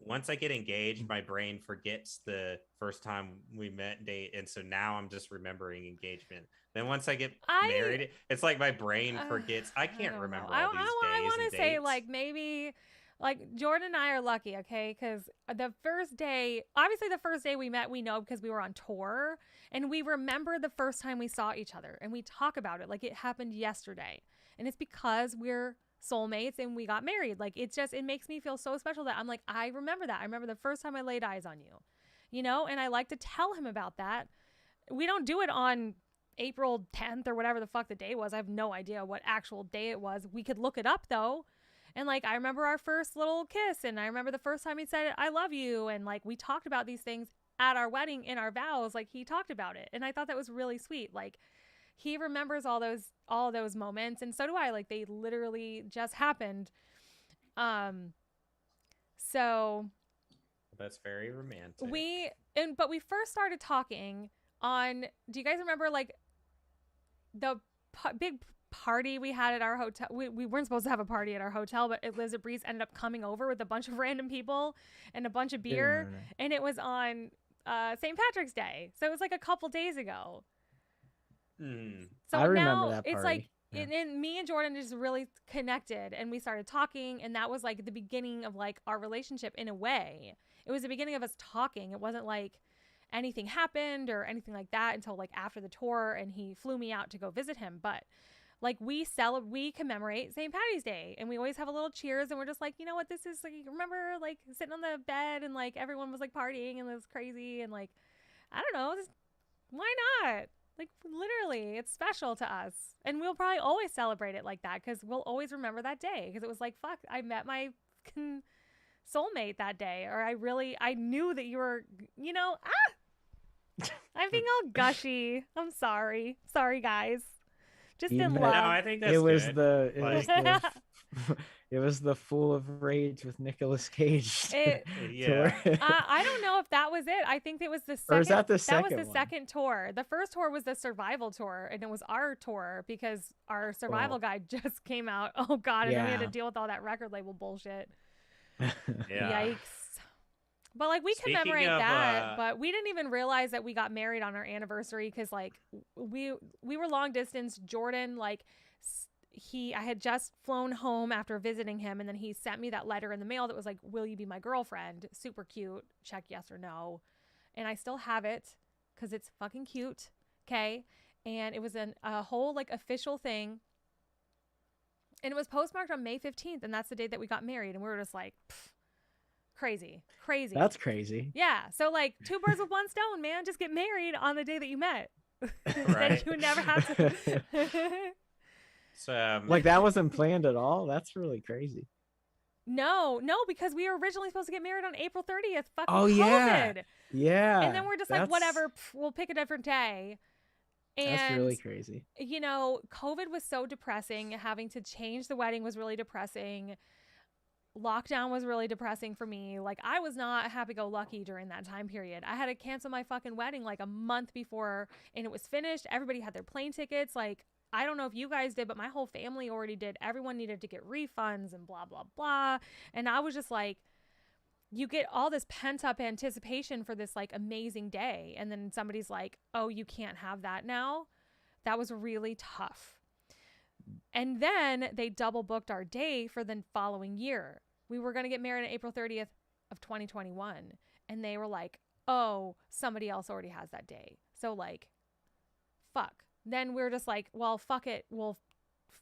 once I get engaged, my brain forgets the first time we met date, and so now I'm just remembering engagement. Then once I get married, it's like my brain forgets. I can't remember all these days. I want to say like maybe like Jordan and I are lucky, okay? Because the first day we met, we know because we were on tour, and we remember the first time we saw each other, and we talk about it like it happened yesterday. And it's because we're soulmates and we got married. Like it makes me feel so special that I'm like, I remember that. I remember the first time I laid eyes on you, and I like to tell him about that. We don't do it on April 10th or whatever the fuck the day was. I have no idea what actual day it was. We could look it up though. And like, I remember our first little kiss, and I remember the first time he said, I love you. And like, we talked about these things at our wedding in our vows. Like he talked about it. And I thought that was really sweet. Like he remembers all those moments. And so do I. Like they literally just happened. So that's very romantic. But we first started talking on, do you guys remember like the big party we had at our hotel? We weren't supposed to have a party at our hotel, but Liz Breeze ended up coming over with a bunch of random people and a bunch of beer, and it was on St. Patrick's Day, so it was like a couple days ago. So I remember now that party. It's like and me and Jordan just really connected, and we started talking, and that was like the beginning of like our relationship in a way. It was the beginning of us talking. It wasn't like anything happened or anything like that until like after the tour, and he flew me out to go visit him. But like we commemorate St. Patty's Day, and we always have a little cheers, and we're just like, you know what, this is like, remember like sitting on the bed and like everyone was like partying and it was crazy, and like, I don't know, why not? Like literally, it's special to us, and we'll probably always celebrate it like that because we'll always remember that day, because it was like, fuck, I met my soulmate that day, or I knew that you were, I'm being all gushy. I'm sorry guys. Just in love. No, I think that's good. It was the Fool of Rage with Nicolas Cage. Yeah. I don't know if that was it. I think it was the second. Or is that the second? That was the second tour. The first tour was the survival tour, and it was our tour because our survival guide just came out. Oh God! And then we had to deal with all that record label bullshit. Yikes! But like we commemorate that, but we didn't even realize that we got married on our anniversary because like we were long distance. Jordan I had just flown home after visiting him, and then he sent me that letter in the mail that was like, will you be my girlfriend? Super cute. Check yes or no. And I still have it because it's fucking cute. Okay. And it was a whole like official thing. And it was postmarked on May 15th. And that's the date that we got married. And we were just like, crazy. That's crazy. Yeah. So like 2 birds with 1 stone, man. Just get married on the day that you met. Right. Then you never have to. So, like that wasn't planned at all. That's really crazy. No, because we were originally supposed to get married on April 30th. Fucking COVID. Yeah. And then we're just like, whatever, we'll pick a different day. And that's really crazy. COVID was so depressing. Having to change the wedding was really depressing. lockdown was really depressing for me. Like, I was not happy-go-lucky during that time period. I had to cancel my fucking wedding like a month before, and it was finished. Everybody had their plane tickets. Like, I don't know if you guys did, but my whole family already did. Everyone needed to get refunds and blah, blah, blah. And I was just like, you get all this pent-up anticipation for this like amazing day, and then somebody's like, oh, you can't have that now. That was really tough. And then they double booked our day for the following year. We were going to get married on April 30th of 2021. And they were like, oh, somebody else already has that day. So like, fuck. Then we're just like, well, fuck it. We'll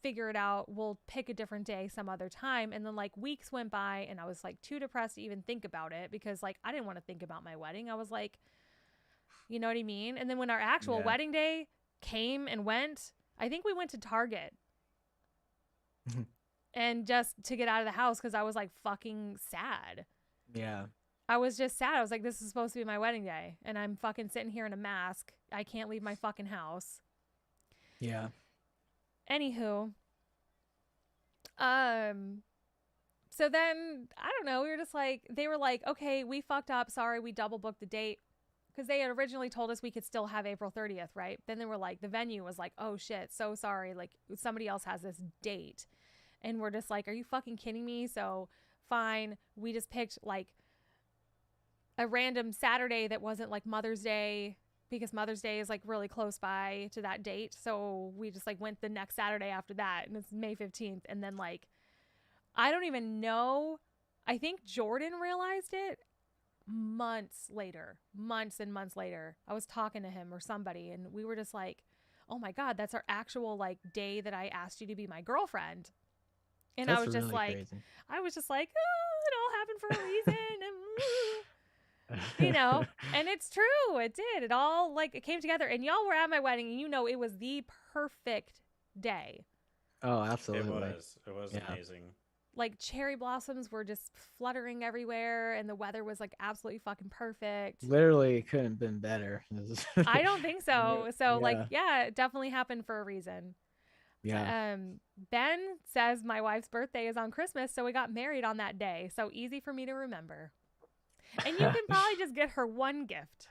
figure it out. We'll pick a different day some other time. And then like weeks went by and I was like too depressed to even think about it because like I didn't want to think about my wedding. I was like, you know what I mean? And then when our actual wedding day came and went, I think we went to Target. And just to get out of the house because I was like fucking sad. Yeah. I was just sad. I was like, this is supposed to be my wedding day. And I'm fucking sitting here in a mask. I can't leave my fucking house. Yeah. Anywho. So then, I don't know. We were just like, they were like, okay, we fucked up. Sorry, we double booked the date. Because they had originally told us we could still have April 30th, right? Then they were like, the venue was like, oh shit, so sorry. Like, somebody else has this date. And we're just like, are you fucking kidding me? So, fine. We just picked like a random Saturday that wasn't like Mother's Day. Because Mother's Day is like really close by to that date. So, we just like went the next Saturday after that. And it's May 15th. And then like, I don't even know. I think Jordan realized it. Months and months later, I was talking to him or somebody and we were just like, oh my God, that's our actual like day that I asked you to be my girlfriend. And that's I was just really like, crazy. I was just like, oh, it all happened for a reason. And, you know, and it's true. It did. It all like it came together and y'all were at my wedding and you know, it was the perfect day. Oh, absolutely. It was amazing. Like cherry blossoms were just fluttering everywhere and the weather was like absolutely fucking perfect. Literally it couldn't have been better. I don't think so. So like, yeah, it definitely happened for a reason. Yeah. Ben says my wife's birthday is on Christmas. So we got married on that day. So easy for me to remember. And you can probably just get her one gift.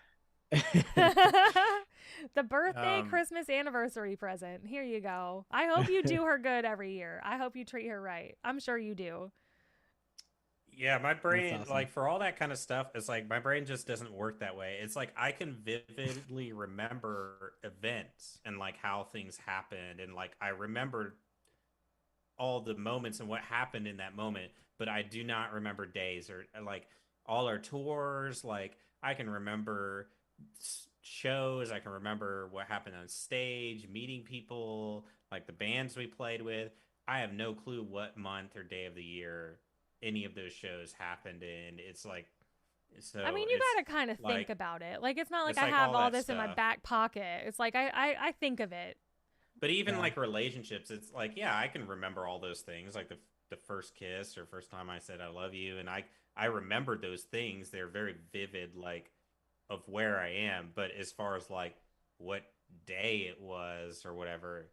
The birthday, Christmas, anniversary present. Here you go. I hope you do her good every year. I hope you treat her right. I'm sure you do. Yeah, my brain, awesome. Like for all that kind of stuff, it's like my brain just doesn't work that way. It's like I can vividly remember events and like how things happened. And like I remember all the moments and what happened in that moment, but I do not remember days or like all our tours. Like I can remember shows, I can remember what happened on stage, meeting people, like the bands we played with. I have no clue what month or day of the year any of those shows happened in. It's like, so I mean, you gotta kind of think about it. Like it's not like I have all this stuff in my back pocket. It's like I think of it. But even like relationships, it's like, yeah, I can remember all those things, like the first kiss or first time I said I love you, and I remember those things. They're very vivid, like of where I am. But as far as like what day it was or whatever,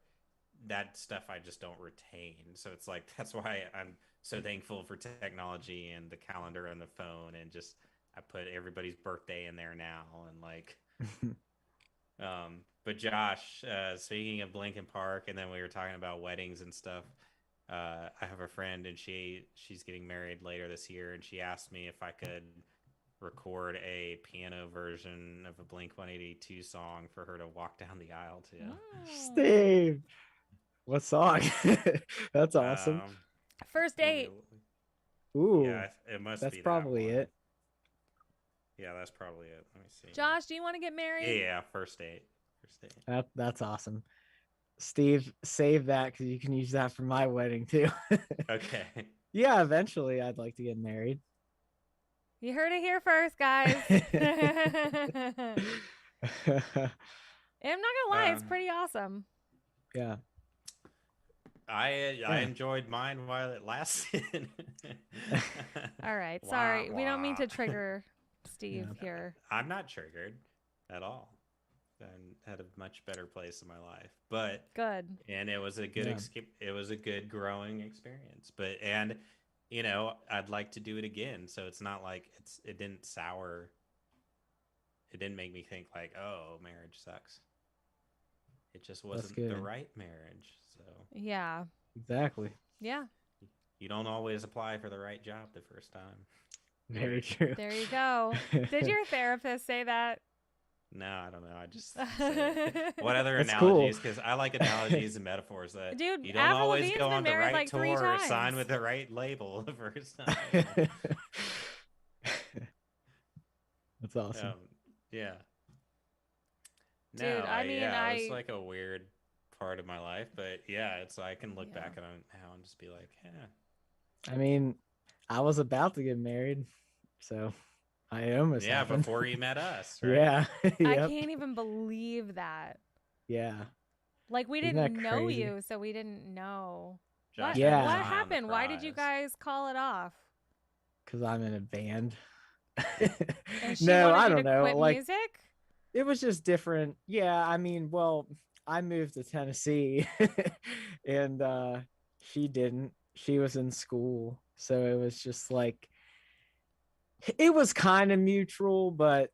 that stuff I just don't retain. So it's like, that's why I'm so thankful for technology and the calendar and the phone, and just I put everybody's birthday in there now. And like but Josh, speaking of Lincoln Park, and then we were talking about weddings and stuff, I have a friend and she's getting married later this year, and she asked me if I could record a piano version of a Blink-182 song for her to walk down the aisle to. Steve, what song? That's awesome. First date. Ooh, yeah, it must that's be probably that it. Yeah, that's probably it. Let me see. Josh, do you want to get married? Yeah, first date. First date. That's awesome. Steve, save that because you can use that for my wedding too. Okay. Yeah, eventually I'd like to get married. You heard it here first, guys. I'm not gonna lie, it's pretty awesome. Yeah. I enjoyed mine while it lasted. All right. Sorry. We don't mean to trigger Steve here. I'm not triggered at all. I had a much better place in my life. But good. And it was a good it was a good growing experience. But and I'd like to do it again. So it's not like it didn't sour. It didn't make me think like, oh, marriage sucks. It just That's wasn't the good. right marriage. So Yeah. Exactly. Yeah. you don't always apply for the right job the first time. Very true. There you go. Did your therapist say that? No, I don't know. I just say it. What other That's cool. analogies? Because I like analogies and metaphors that Dude, you don't Avril always Lavigne's go been on the married right like 3 tour or sign times. with the right label the first time. That's awesome. Yeah. Dude, No, I mean, it was like a weird part of my life, but yeah, it's I can look yeah. back on it now and just be like, yeah. I mean, I was about to get married, so I almost Yeah, happened. before you met us, right? Yeah. I Yep. can't even believe that. Yeah. Like we Isn't that didn't know crazy? you, so we didn't know. Josh had his What Yeah, eye on the happened? Why did you prize. guys call it off? because I'm in a band. And she No, wanted I you don't to know. quit Like, music? it was just different. Yeah, I mean, well, I moved to Tennessee and she didn't. She was in school. So it was just like it was kind of mutual, but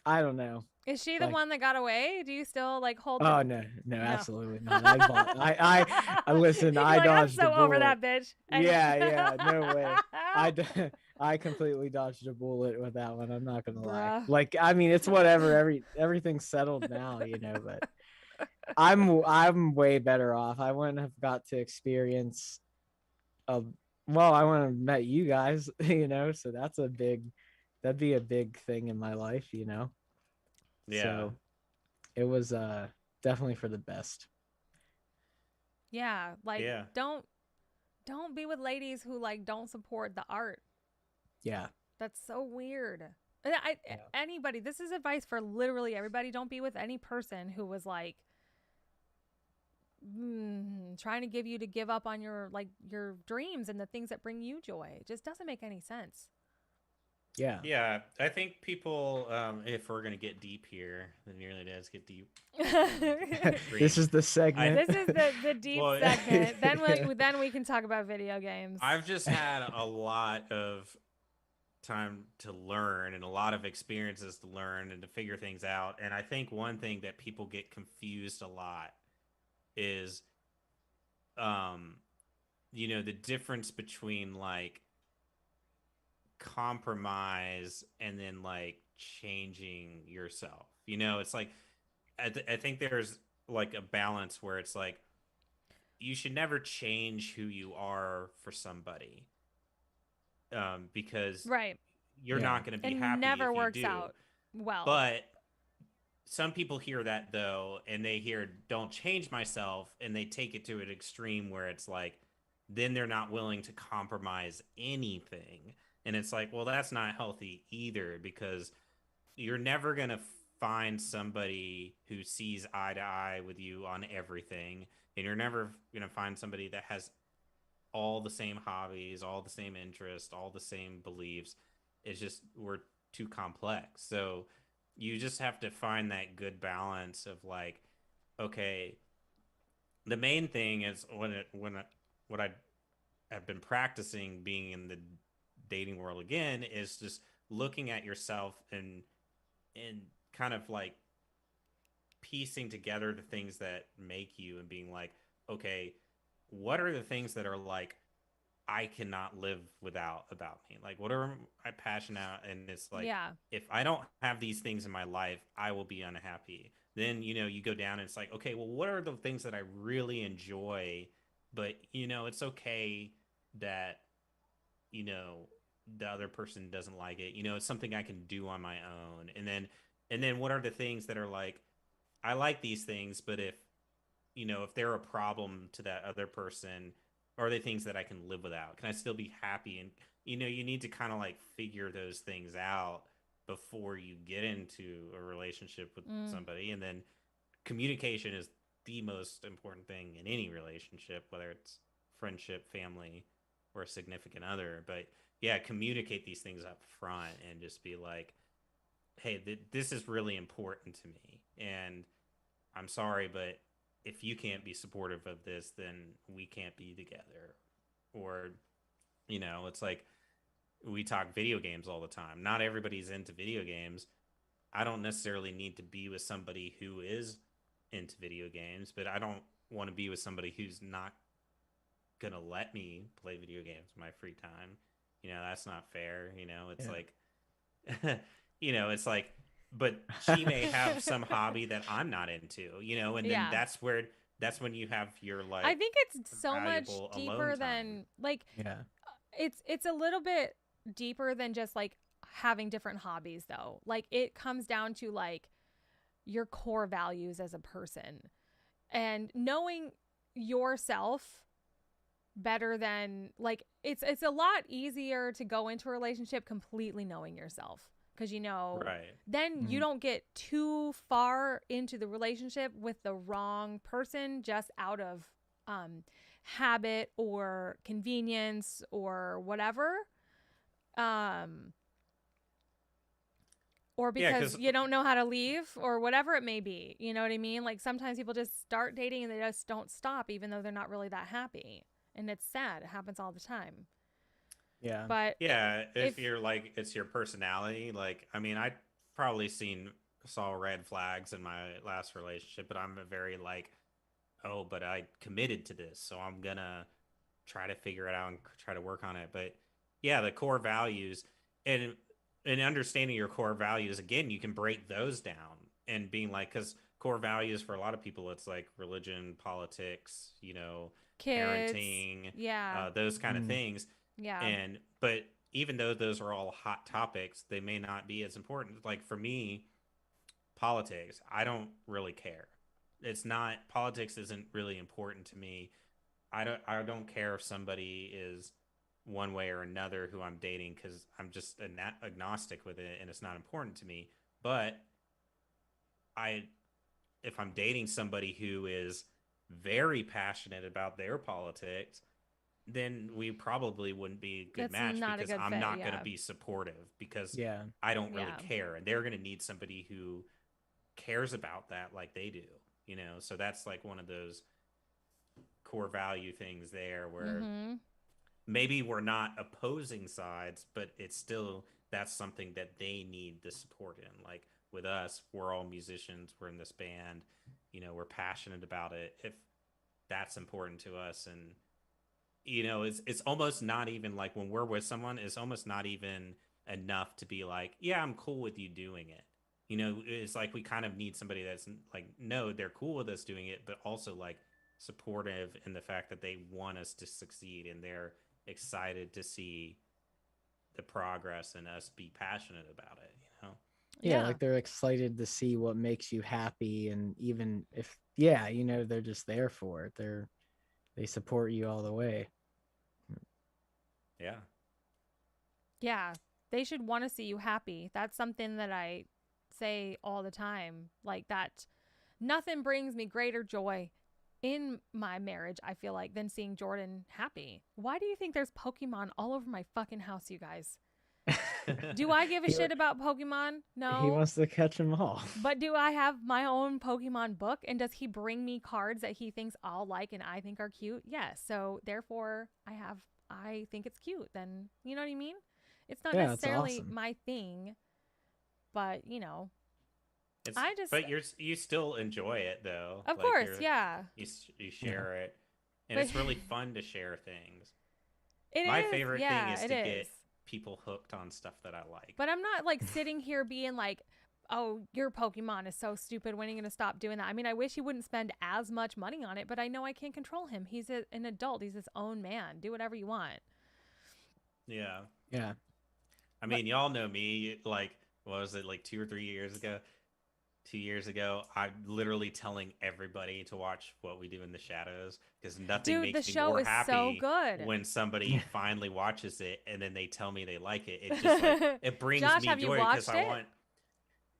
I don't know. Is she the Like, one that got away? Do you still like hold the oh no, no, No. absolutely not. I listen, I You're like, I'm dodged a so over bullet. that bitch. Yeah, yeah, no way. I completely dodged a bullet with that one. I'm not gonna lie. Bruh. Like, I mean, it's whatever. Everything's settled now, but I'm way better off. I wouldn't have got to experience a well, I wouldn't have met you guys, so that'd be a big thing in my life. Yeah. So it was definitely for the best. Yeah, like Yeah. don't be with ladies who like don't support the art. Yeah. That's so weird. Yeah. Anybody, this is advice for literally everybody. Don't be with any person who was like trying to give you to give up on your dreams and the things that bring you joy. It just doesn't make any sense. Yeah. Yeah. I think people, if we're going to get deep here, then it really does get deep. This is the segment. This is the deep segment. Then we can talk about video games. I've just had a lot of time to learn and a lot of experiences to learn and to figure things out. And I think one thing that people get confused a lot is um the difference between like compromise and then like changing yourself. It's like I think there's like a balance where it's like you should never change who you are for somebody, because right. you're Yeah. not going to be It happy never if you works do. out well. But some people hear that though, and they hear "don't change myself," and they take it to an extreme where it's like, then they're not willing to compromise anything, and it's like, well, that's not healthy either, because you're never gonna find somebody who sees eye to eye with you on everything, and you're never gonna find somebody that has all the same hobbies, all the same interests, all the same beliefs. It's just we're too complex. So you just have to find that good balance of like, okay, the main thing is what I have been practicing being in the dating world again is just looking at yourself and kind of like piecing together the things that make you and being like, okay, what are the things that are like I cannot live without about me? Like, what are I passionate about? And it's like, yeah. if I don't have these things in my life, I will be unhappy. Then, you go down and it's like, okay, well, what are the things that I really enjoy? But, it's okay that, you know, the other person doesn't like it. It's something I can do on my own. And then what are the things that are like, I like these things, but if they're a problem to that other person, are they things that I can live without? Can I still be happy? And you need to kind of like figure those things out before you get into a relationship with somebody. And then communication is the most important thing in any relationship, whether it's friendship, family, or a significant other. But yeah, communicate these things up front and just be like, hey, this is really important to me. And I'm sorry, but if you can't be supportive of this, then we can't be together. Or It's like we talk video games all the time. Not everybody's into video games. I don't necessarily need to be with somebody who is into video games, but I don't want to be with somebody who's not gonna let me play video games in my free time. That's not fair. It's Yeah. like, it's like, but she may have some hobby that I'm not into, and then Yeah. that's when you have your I like think it's so much valuable alone deeper time. than like Yeah. it's a little bit deeper than just like having different hobbies though. Like it comes down to like your core values as a person and knowing yourself better than like it's a lot easier to go into a relationship completely knowing yourself because Right. then you Mhm. don't get too far into the relationship with the wrong person just out of habit or convenience or whatever um or Yeah, because because you don't know how to leave or whatever it may be, you know what I mean? Like sometimes people just start dating and they just don't stop even though they're not really that happy, and it's sad. It happens all the time. Yeah. But yeah, if if you're like it's your personality, like I mean, I probably saw red flags in my last relationship, but I'm a very like, oh, but I committed to this, so I'm gonna try to figure it out and try to work on it. But yeah, the core values and understanding your core values again, you can break those down and being like, because core values for a lot of people, it's like religion, politics, kids, parenting, yeah, those kind of Mm. things. yeah, And but even though those are all hot topics, they may not be as important. Like for me, politics, I don't really care. It's not Politics isn't really important to me. I don't care if somebody is one way or another who I'm dating because I'm just agnostic with it and it's not important to me. But I if I'm dating somebody who is very passionate about their politics, then we probably wouldn't be a good that's match not a because good I'm fit. not going to Yeah, be supportive because Yeah. I don't really yeah, care and they're going to need somebody who cares about that like they do. So that's like one of those core value things there where mm-hmm, maybe we're not opposing sides, but it's still that's something that they need the support in. Like with us, we're all musicians, we're in this band, we're passionate about it. If that's important to us and it's almost not even like when we're with someone, it's almost not even enough to be like, yeah, I'm cool with you doing it. It's like we kind of need somebody that's like, no, they're cool with us doing it, but also like supportive in the fact that they want us to succeed and they're excited to see the progress and us be passionate about it. Yeah, yeah, like they're excited to see what makes you happy, and even if, yeah, they're just there for it. They support you all the way. Yeah. yeah. They should want to see you happy. That's something that I say all the time. Like that, nothing brings me greater joy in my marriage, I feel like, than seeing Jordan happy. Why do you think there's Pokemon all over my fucking house, you guys? Do I give a he shit about Pokemon? he No. wants to catch them all. But do I have my own Pokemon book? And does he bring me cards that he thinks I'll like and I think are cute? Yes. So therefore, I think it's cute. Then, you know what I mean? It's not Yeah, it's necessarily awesome. my thing, but, it's I just, but you still enjoy it though, of like course, yeah. you Yeah. share it and But it's really fun to share things. it My is, favorite thing yeah, is it to is. get people hooked on stuff that I like. But I'm not like sitting here being like, oh, your Pokemon is so stupid. When are you going to stop doing that? I mean, I wish he wouldn't spend as much money on it, but I know I can't control him. He's an adult, he's his own man. Do whatever you want. Yeah. Yeah. I But mean, y'all know me. Like, what was it, like 2 or 3 years ago? 2 years ago, I'm literally telling everybody to watch What We Do in the Shadows because nothing dude, the makes me show more is so happy good. when somebody finally watches it and then they tell me they like it. It just like it brings Josh, me have you joy because watched I it? want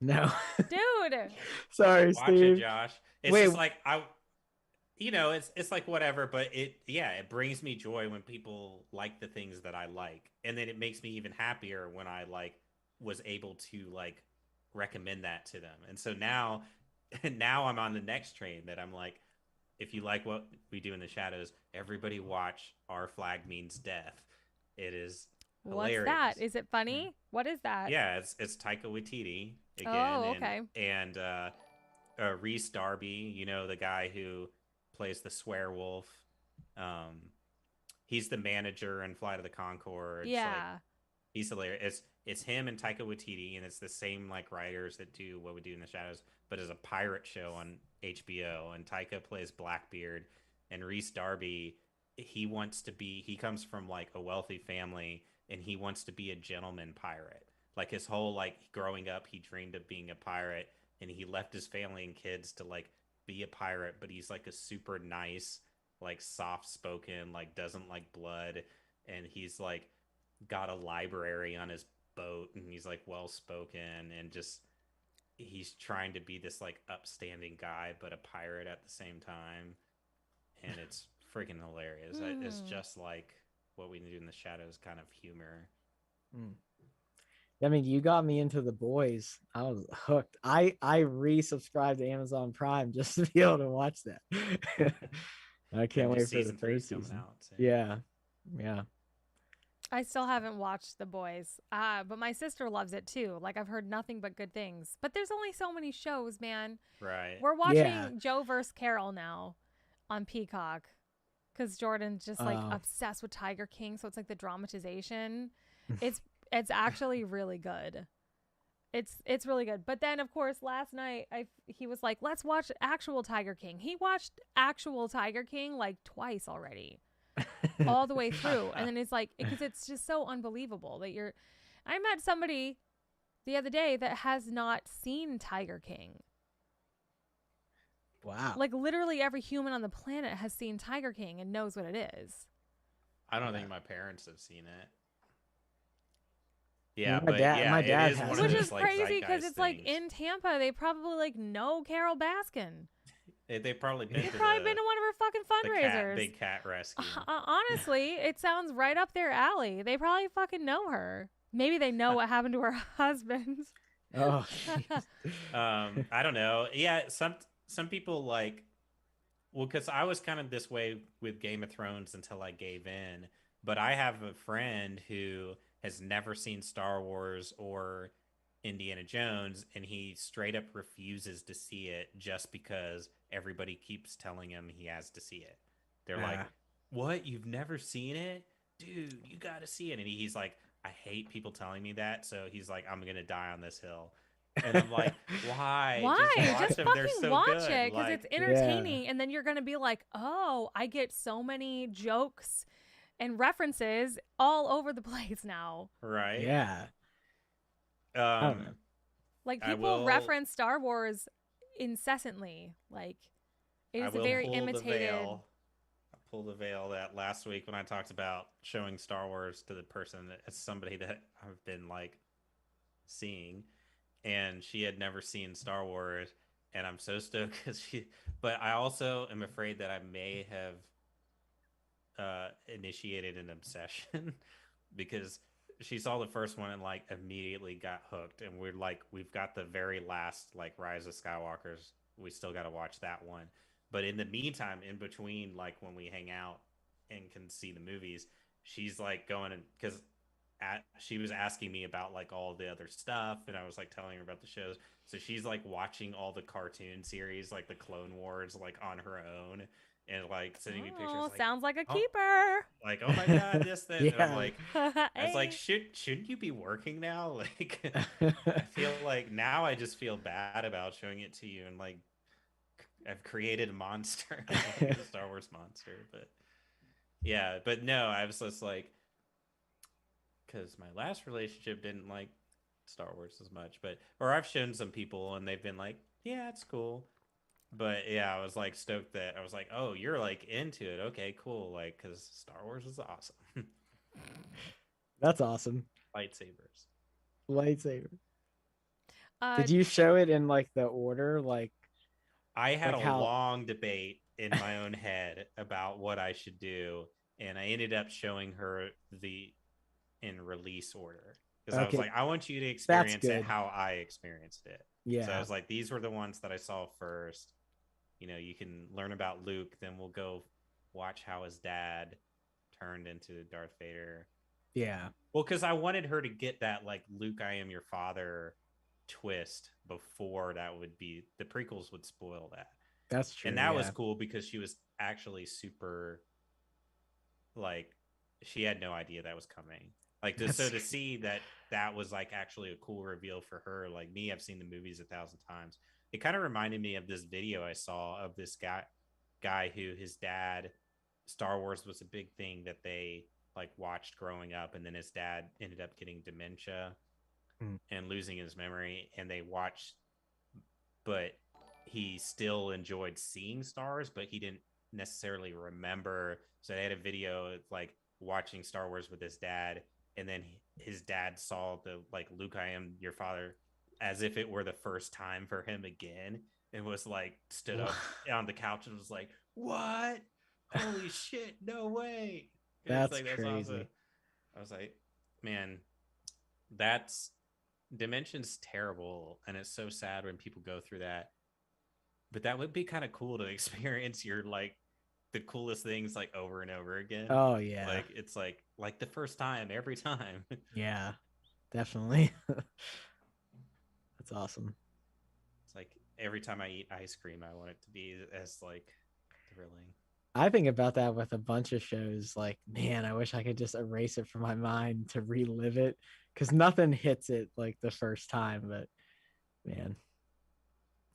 No. Dude. Sorry, watch it, Steve. Josh. It's Wait. just like it's like whatever, but it brings me joy when people like the things that I like, and then it makes me even happier when I like was able to like recommend that to them. And so now, now I'm on the next train that I'm like, if you like What We Do in the Shadows, everybody watch Our Flag Means Death. It is What's that? hilarious. Is it funny? What is that? Yeah, it's Taika Waititi again, Oh, okay. Reese Darby, you know, the guy who plays the swearwolf. Um, he's the manager in Flight of the Concords. Like Yeah. he's hilarious. It's him and Taika Waititi, and it's the same like writers that do What We Do in the Shadows, but as a pirate show on HBO. And Taika plays Blackbeard, and Reese Darby, he comes from like a wealthy family, and he wants to be a gentleman pirate. Like his whole like growing up, he dreamed of being a pirate, and he left his family and kids to like be a pirate. But he's like a super nice, like soft spoken, like doesn't like blood, and he's like got a library on his boat, and he's like well spoken, and just he's trying to be this like upstanding guy but a pirate at the same time, and it's freaking hilarious. It's Hmm. just like What We Do in the Shadows kind of humor. Mm. I mean, you got me into The Boys. I was hooked. I resubscribed to Amazon Prime just to be able to watch that. I And can't just wait for the season third three's coming season. out soon. Yeah, yeah. I still haven't watched The Boys. But my sister loves it too. Like I've heard nothing but good things. But there's only so many shows, man. Right. We're Yeah. watching Joe vs. Carol now on Peacock because Jordan's just like Uh, obsessed with Tiger King. So it's like the dramatization. It's it's actually really good. It's really good. But then of course last night he was like, let's watch actual Tiger King. He watched actual Tiger King like twice already, all the way through. And then it's like, because it's just so unbelievable that I met somebody the other day that has not seen Tiger King. wow. Like literally every human on the planet has seen Tiger King and knows what it is. I don't Yeah. think my parents have seen it. I mean, Yeah, but yeah, my it dad is one of Which hasn't. is those like crazy because zeitgeist it's like things. in Tampa, they probably like know Carol Baskin. They've probably been They've to probably been to one of her fucking the fundraisers. big cat rescue. Honestly, it sounds right up their alley. They probably fucking know her. Maybe they know what happened to her husband. Oh, I don't know. Yeah, some people like, well, because I was kind of this way with Game of Thrones until I gave in. But I have a friend who has never seen Star Wars or Indiana Jones, and he straight up refuses to see it just because everybody keeps telling him he has to see it. They're like, yeah. "What? You've never seen it? Dude, you got to see it." And he's like, "I hate people telling me that." So he's like, "I'm going to die on this hill." And I'm like, "Why? Just Why? watch Just them. They're fucking so watch good." it because it's Like, Yeah. entertaining. And then you're going to be like, oh, I get so many jokes and references all over the place now. right? Yeah. I don't know. Um, Like I people will reference Star Wars incessantly. Like it I is a will very pull the imitated. veil. I'll pull the veil that last week when I talked about showing Star Wars to the person as somebody that I've been like seeing, and she had never seen Star Wars, and I'm so stoked because she. But I also am afraid that I may have initiated an obsession because she saw the first one and like immediately got hooked, and we've got the very last like Rise of Skywalkers, we still got to watch that one. But in the meantime, in between, like when we hang out and can see the movies, she's like going, and because she was asking me about like all the other stuff, and I was like telling her about the shows, so she's like watching all the cartoon series like the Clone Wars like on her own, and like sending me pictures Oh, like, sounds like a oh, keeper. like, oh my god, this, that. And I'm Yeah. like, I was like, Hey. shouldn't you be working now? Like, I feel like now I just feel bad about showing it to you, and like I've created a monster, like a Star Wars monster. But yeah, but no, I was just like, because my last relationship didn't like Star Wars as much, but or I've shown some people and they've been like, yeah, it's cool. But yeah, I was like stoked that I was like, oh, you're like into it. Okay, cool. Like, because Star Wars is awesome. That's awesome. Lightsabers. Lightsaber. Uh, Did you show it in like the order, I had a like how? long debate in my own head about what I should do, and I ended up showing her the in release order because I was Okay, like, I want you to that's experience it good. how I experienced it. So I Yeah. was like, these were the ones that I saw first. You know, you can learn about Luke, then we'll go watch how his dad turned into Darth Vader. Yeah. Well, because I wanted her to get that like Luke, I am your father twist before that would be the prequels would spoil that. That's true. And that was Yeah. cool because she was actually super like she had no idea that was coming. Like to see that was like actually a cool reveal for her. Like me, I've seen the movies 1,000 times. It kind of reminded me of this video I saw of this guy who his dad Star Wars was a big thing that they like watched growing up, and then his dad ended up getting dementia Mm. and losing his memory, and they watched, but he still enjoyed seeing stars, but he didn't necessarily remember. So they had a video of like watching Star Wars with his dad, and then his dad saw the like Luke, I am your father, as if it were the first time for him again, and was like stood up on the couch and was like, "What? Holy shit! No way!" And it's That's like that's awesome. crazy. I was like, man, that's Dimension's terrible, and it's so sad when people go through that. But that would be kind of cool to experience your like the coolest things like over and over again. Oh yeah. Like it's like the first time every time. Yeah. Definitely. That's awesome. It's like every time I eat ice cream, I want it to be as like thrilling. I think about that with a bunch of shows. Like, man, I wish I could just erase it from my mind to relive it, because nothing hits it like the first time. But man,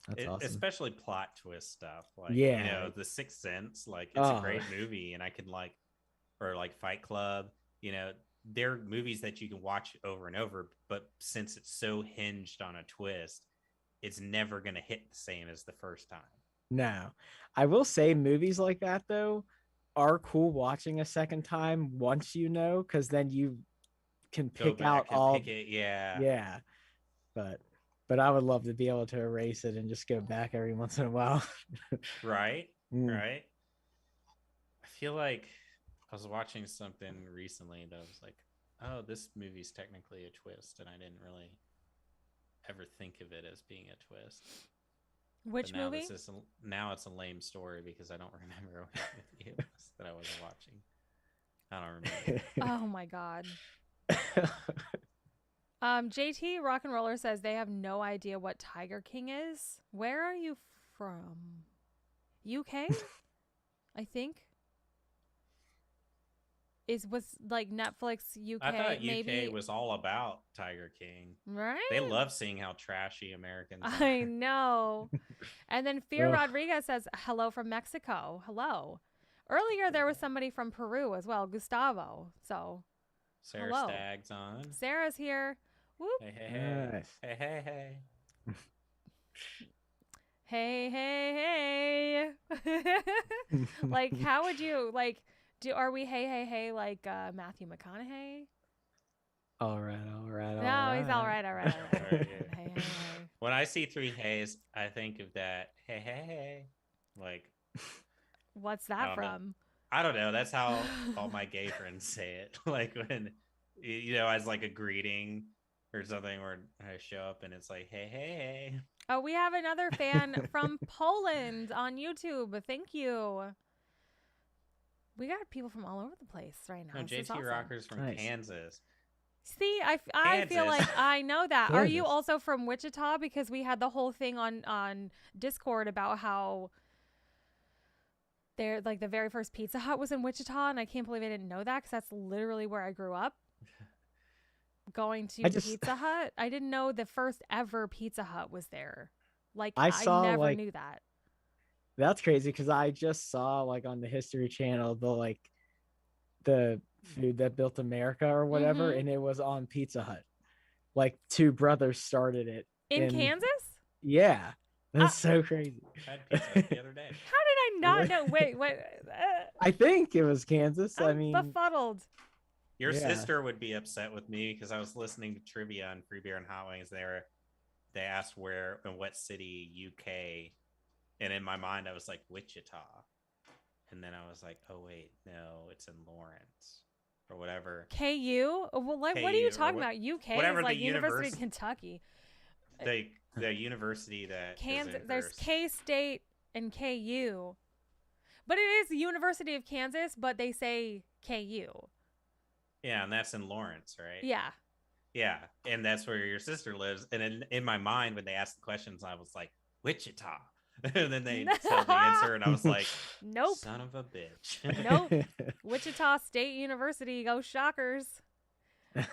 that's awesome. Especially plot twist stuff, like Yeah. The Sixth Sense. Like it's a great movie, and I can like, or like Fight Club. They're movies that you can watch over and over, but since it's so hinged on a twist, it's never gonna hit the same as the first time. No, I will say movies like that though are cool watching a second time once because then you can pick out all. Pick it, yeah. Yeah, but I would love to be able to erase it and just go back every once in a while. Right. I feel like I was watching something recently that was like, oh, this movie's technically a twist, and I didn't really ever think of it as being a twist. Which movie? Now it's a lame story because I don't remember what it was that I wasn't watching. I don't remember. Oh my god. JT Rock and Roller says they have no idea what Tiger King is. Where are you from? UK? I think. Was like Netflix UK? I thought UK maybe was all about Tiger King. Right? They love seeing how trashy Americans are. I know. And then Fear Rodriguez says, hello from Mexico. Hello. Earlier, there was somebody from Peru as well, Gustavo. So, Sarah hello. Stagg's on. Sarah's here. Whoop. Hey, hey, hey. Nice. Hey, hey, hey. Hey, hey, hey. Like, how would you, like, are we hey, like Matthew McConaughey? All right. No, he's all right. Yeah. Hey. When I see three hays, I think of that. Hey. Like, what's that from? I don't know. That's how all my gay friends say it. Like when, as like a greeting or something, where I show up and it's like, hey. Oh, we have another fan from Poland on YouTube. Thank you. We got people from all over the place right now. No, JT awesome. Rocker's from Kansas. See, I feel like I know that. Kansas. Are you also from Wichita? Because we had the whole thing on Discord about how they're like the very first Pizza Hut was in Wichita, and I can't believe I didn't know that because that's literally where I grew up. Going to Pizza Hut. I didn't know the first ever Pizza Hut was there. Like I never knew that. That's crazy because I just saw like on the History Channel the food that built America or whatever, and it was on Pizza Hut. Like two brothers started it in Kansas. Yeah, that's so crazy. I had Pizza Hut the other day. How did I not know? Wait. I think it was Kansas. I mean, befuddled. Your sister would be upset with me because I was listening to trivia on Free Beer and Hot Wings. They asked where in what city UK, and in my mind I was like Wichita, and then I was like, oh wait, no, it's in Lawrence or whatever. KU? Well, like KU, what are you talking about? UK whatever, is like University of Kentucky. The university that Kansas. There's K State and KU, but it is the University of Kansas. But they say KU. Yeah, and that's in Lawrence, right? Yeah. Yeah, and that's where your sister lives. And in my mind, when they asked the questions, I was like, Wichita. And then they tell the answer, and I was like, Nope. son of a bitch. Nope. Wichita State University. Go Shockers.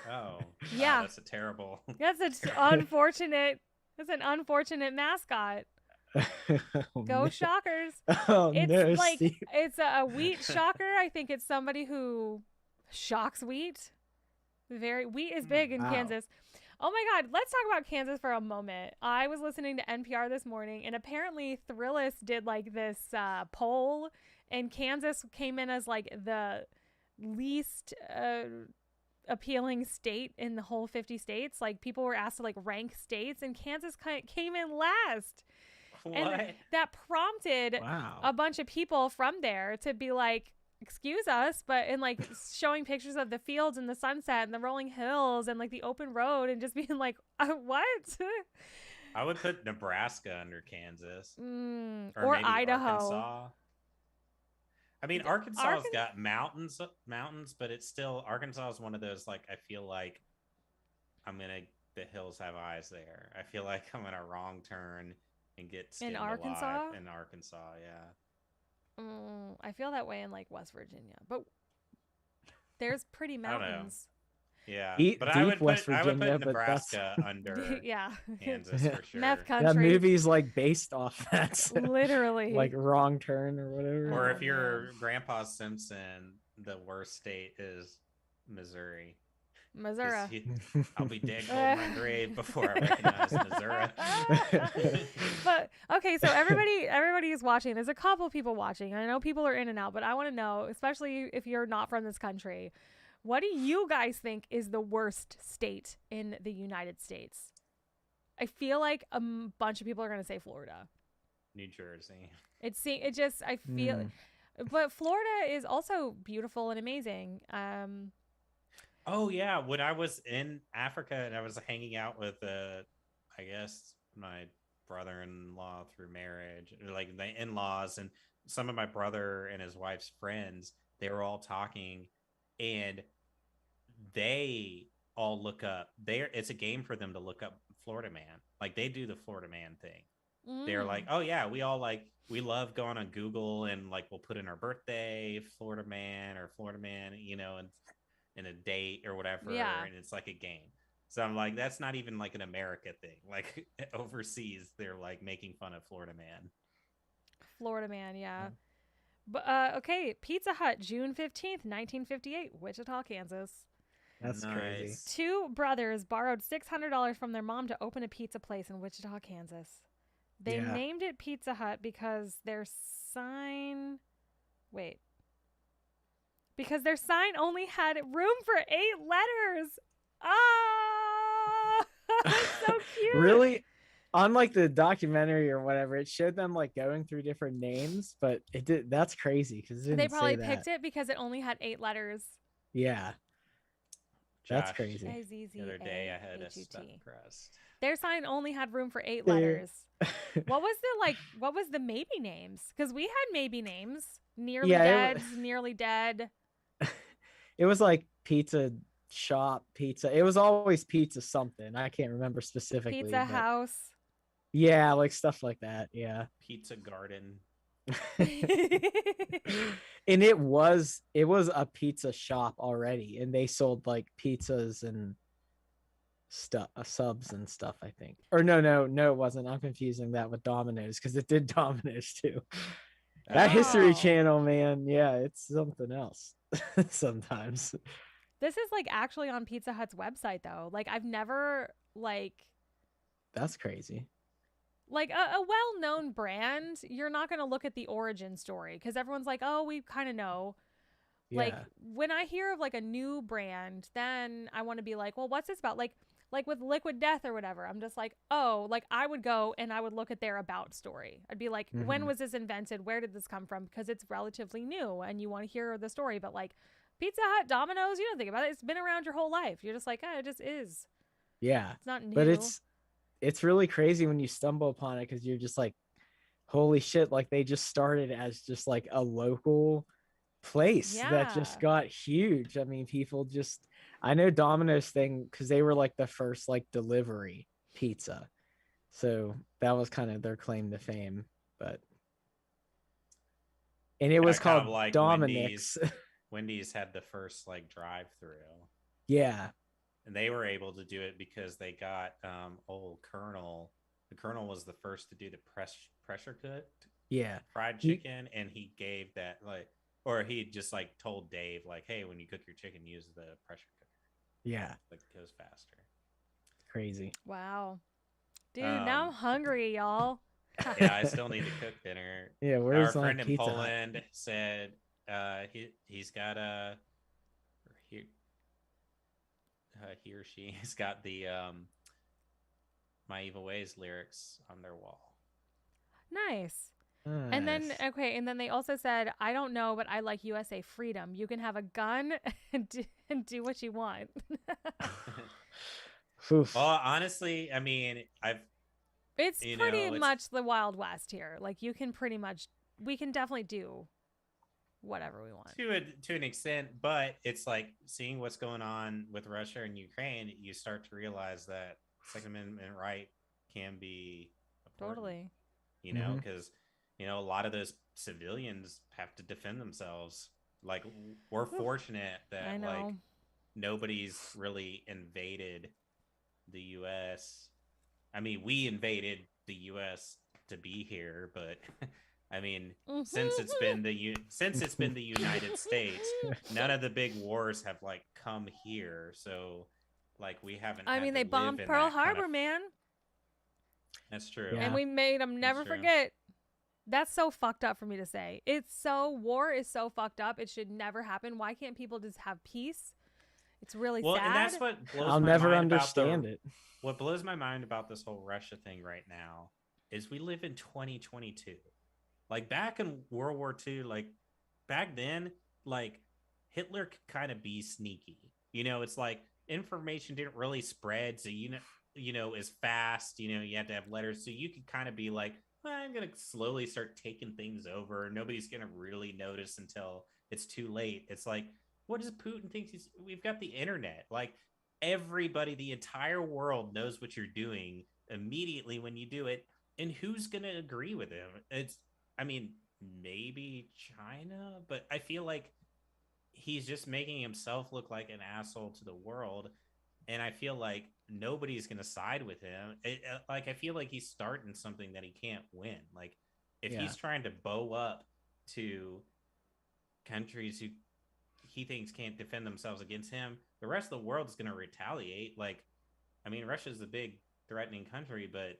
Oh, Yeah. wow, that's a terrible. That's an unfortunate. That's an unfortunate mascot. Oh, Go no. Shockers. Oh, It's no, like Steve. it's a wheat shocker. I think it's somebody who shocks wheat. Wheat is big in Wow. Kansas. Oh my God, let's talk about Kansas for a moment. I was listening to NPR this morning, and apparently Thrillist did like this poll, and Kansas came in as like the least appealing state in the whole 50 states. Like people were asked to like rank states, and Kansas came in last. What? And that prompted Wow. a bunch of people from there to be like, excuse us, but in like showing pictures of the fields and the sunset and the rolling hills and like the open road and just being like, what? I would put Nebraska under Kansas. Or maybe Idaho. Arkansas. I mean, Arkansas's got mountains, but it's still, Arkansas is one of those, like, I feel like the hills have eyes there. I feel like I'm in a wrong turn and get skinned In Arkansas? alive in Arkansas, yeah. I feel that way in like West Virginia, but there's pretty mountains. Yeah, but Deep I would West put Virginia, but Nebraska under Yeah. Kansas for sure. Meth That country. movie's like based off that. Literally. Like Wrong Turn or whatever. Or Oh, if you're man. Grandpa Simpson, the worst state is Missouri. 'Cause Missouri. I'll be dead cold in my grave before I recognize Missouri. But okay, so everybody is watching. There's a couple people watching. I know people are in and out, but I want to know, especially if you're not from this country, what do you guys think is the worst state in the United States? I feel like a bunch of people are going to say Florida. New Jersey. I feel, but Florida is also beautiful and amazing. Oh yeah, when I was in Africa and I was hanging out with I guess my brother-in-law through marriage, or like the in-laws, and some of my brother and his wife's friends, they were all talking, and they all look up. It's a game for them to look up Florida Man. Like they do the Florida Man thing. They're like, oh yeah, we love going on Google and like we'll put in our birthday, Florida Man, and in a date or whatever, and it's like a game. So I'm like, that's not even like an America thing. Like overseas, they're like making fun of Florida Man. Florida Man, yeah. But okay, Pizza Hut, June 15th, 1958, Wichita, Kansas. That's Nice. crazy. Two brothers borrowed $600 from their mom to open a pizza place in Wichita, Kansas. They named it Pizza Hut because their sign only had room for 8 letters. Ah, so cute. Really? On like the documentary or whatever, it showed them like going through different names, but it did. That's crazy because They probably picked it because it only had 8 letters. Yeah, that's Josh, crazy. The other day I had a stuffed crust. Their sign only had room for 8 letters. What was the maybe names? Because we had maybe names. Nearly dead. It was like pizza shop, pizza. It was always pizza something. I can't remember specifically. Pizza house. Yeah, like stuff like that. Yeah. Pizza garden. And it was a pizza shop already, and they sold like pizzas and stuff, subs and stuff, I think. Or no, it wasn't. I'm confusing that with Domino's because it did Domino's too. That History Channel, man. Yeah, it's something else sometimes. This is like actually on Pizza Hut's website though. Like I've never That's crazy. Like a well-known brand, you're not going to look at the origin story because everyone's like, oh, we kind of know. Yeah. Like when I hear of like a new brand, then I want to be like, well, what's this about? Like with Liquid Death or whatever. I'm just like, oh, like I would go and I would look at their about story. I'd be like, when was this invented? Where did this come from? Because it's relatively new and you want to hear the story. But like Pizza Hut, Domino's, you don't think about it. It's been around your whole life. You're just like, it just is. Yeah. It's not new. But it's really crazy when you stumble upon it because you're just like, holy shit, like they just started as just like a local place that just Yeah. got huge. I mean, people just, I know Domino's thing because they were like the first like delivery pizza. So that was kind of their claim to fame. But, and it Yeah, was kind called of like Dominic's. Wendy's had the first like drive-through, Yeah. and they were able to do it because they got old Colonel. The Colonel was the first to do the pressure cooked Yeah. fried He, chicken, and he gave that like, or he just like told Dave like, hey, when you cook your chicken, use the pressure cooker, yeah. like it goes faster. Crazy. Wow. Dude, now I'm Um, hungry, y'all. yeah, I still need to cook dinner. Yeah. Our Where's my friend in Pizza Hut? Poland said he's got a he he or she has got the My Evil Ways lyrics on their wall. Nice. And then, Nice. okay, and then they also said, I don't know, but I like USA freedom. You can have a gun and do what you want. Oof. Well, honestly, I mean, It's pretty it's much the Wild West here. Like, you can pretty much, we can definitely do whatever we want. to an extent, but it's like seeing what's going on with Russia and Ukraine, you start to realize that Second Amendment right can be important, Totally. you know, Mhm. because a lot of those civilians have to defend themselves. Like we're fortunate I that like know. nobody's really invaded the US. I mean, we invaded the US to be here, but I mean, since it's been the United States, none of the big wars have like come here. So like we haven't I had mean, to they live bombed in Pearl that kind of. Harbor, man. That's true. And Yeah. we made them That's never true. forget. That's so fucked up for me to say. War is so fucked up. It should never happen. Why can't people just have peace? It's really Well, and sad. that's what blows I'll my never mind about understand it. what blows my mind about this whole Russia thing right now is we live in 2022. Like back in World War II, like back then, like Hitler could kind of be sneaky. It's like information didn't really spread, so as fast. You had to have letters, so you could kind of be like, well, I'm gonna slowly start taking things over. Nobody's gonna really notice until it's too late. It's like, what does Putin think? We've got the internet. Like everybody, the entire world knows what you're doing immediately when you do it, and who's gonna agree with him? I mean, maybe China, but I feel like he's just making himself look like an asshole to the world. And I feel like nobody's going to side with him. I feel like he's starting something that he can't win. Like, if Yeah. he's trying to bow up to countries who he thinks can't defend themselves against him, the rest of the world is going to retaliate. Like, I mean, Russia's a big threatening country, but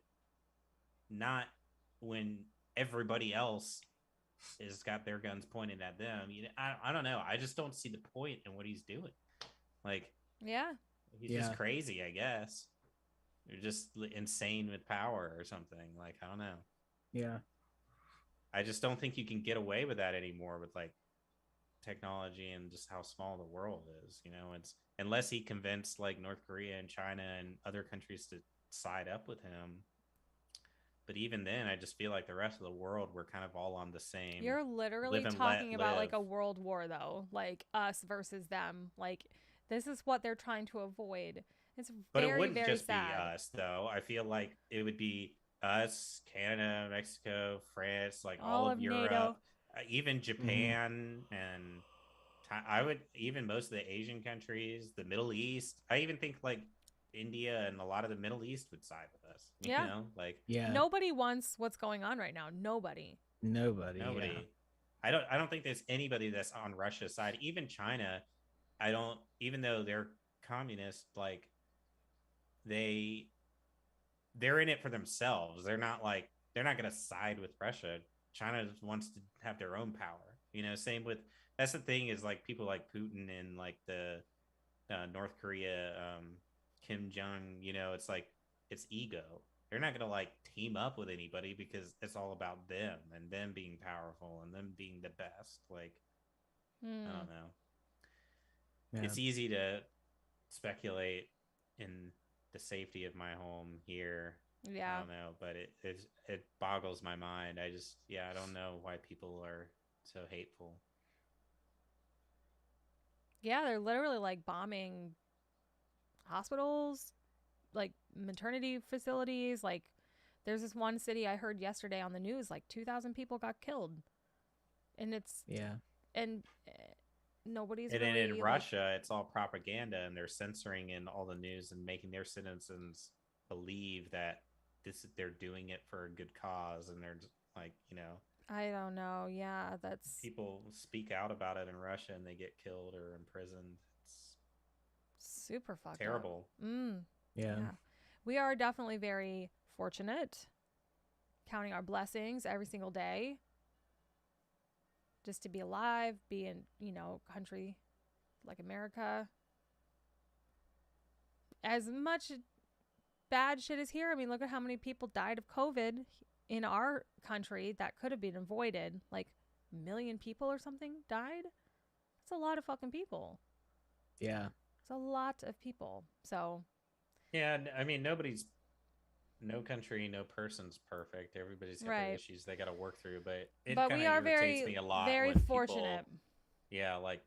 not when everybody else has got their guns pointed at them. I don't know. I just don't see the point in what he's doing. Like, Yeah. he's Yeah. just crazy, I guess. You're just insane with power or something. Like, I don't know. Yeah. I just don't think you can get away with that anymore with like technology and just how small the world is. It's unless he convinced like North Korea and China and other countries to side up with him. But even then, I just feel like the rest of the world, we're kind of all on the same You're live literally and let talking about like live. a world war, though. Like us versus them. Like, this is what they're trying to avoid. It's But it very, wouldn't very just be sad. us, though. I feel like it would be us, Canada, Mexico, France, like all All of of NATO. Europe, even Mhm. Japan, and I would even most of the Asian countries, the Middle East. I even think like India and a lot of the Middle East would side with us. Yeah. Like Yeah. Nobody wants what's going on right now. Nobody. Nobody. Yeah. nobody. I don't think there's anybody that's on Russia's side. Even China, I don't. Even though they're communist, like they they're in it for themselves. They're not going to side with Russia. China just wants to have their own power. Same with that's the thing is like people like Putin and like the North Korea, Kim Jong. It's like it's ego. They're not going to like team up with anybody because it's all about them and them being powerful and them being the best. Like I Hmm. don't know. Yeah. It's easy to speculate in the safety of my home here. I Yeah. don't know, but it boggles my mind. I don't know why people are so hateful. Yeah, they're literally like bombing hospitals, like maternity facilities. Like, there's this one city I heard yesterday on the news, like 2,000 people got killed, and it's Yeah. and nobody's And then in really like Russia, it's all propaganda, and they're censoring in all the news and making their citizens believe that they're doing it for a good cause, and they're just like, I don't know. Yeah, that's people speak out about it in Russia and they get killed or imprisoned. It's super fucked up. terrible. Yeah. Yeah. We are definitely very fortunate, counting our blessings every single day just to be alive, be in, a country like America. As much bad shit is here. I mean, look at how many people died of COVID in our country that could have been avoided. Like a million people or something died. That's a lot of fucking people. Yeah. It's a lot of people. So, Yeah, I mean, no country, no person's perfect. Everybody's got their right. issues they got to work through, but it But kind we of are irritates very, me a lot very when fortunate. people, yeah, like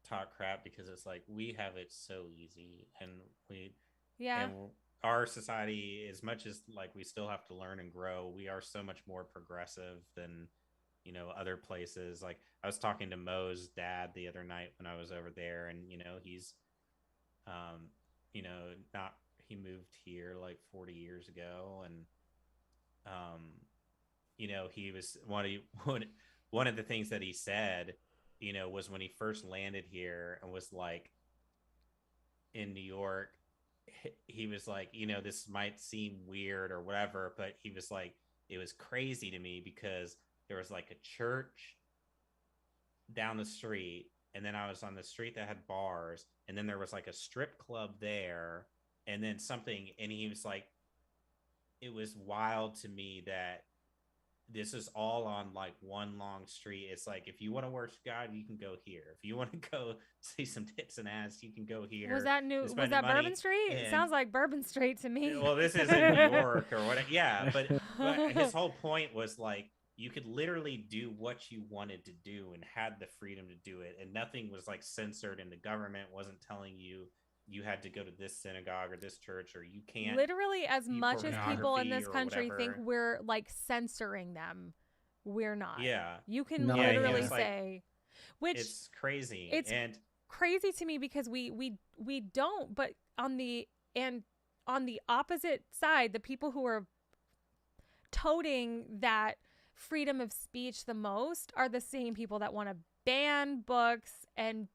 talk crap because it's like we have it so easy, and we Yeah. and our society, as much as like we still have to learn and grow, we are so much more progressive than other places. Like I was talking to Mo's dad the other night when I was over there, and he's um not he moved here like 40 years ago, and um he was one of the things that he said was when he first landed here and was like in New York. He was like, this might seem weird or whatever, but he was like, it was crazy to me because there was like a church down the street, and then I was on the street that had bars, and then there was like a strip club there, and then something, and he was like, it was wild to me that this is all on like one long street. It's like if you want to worship God, you can go here. If you want to go see some tits and ass, you can go Was here that new? and Was spend that Bourbon money. Street? It And sounds like Bourbon Street to me. well, this is in New York or whatever. Yeah, but his whole point was like you could literally do what you wanted to do and had the freedom to do it, and nothing was like censored, and the government wasn't telling you you had to go to this synagogue or this church or you can't Literally, as view much as people in pornography this or country think whatever. we're like censoring them, we're not. Yeah, You can No, yeah, and he literally was like, say, which it's crazy. it's And crazy to me because we don't. But on the opposite side, the people who are toting that freedom of speech the most are the same people that want to ban books and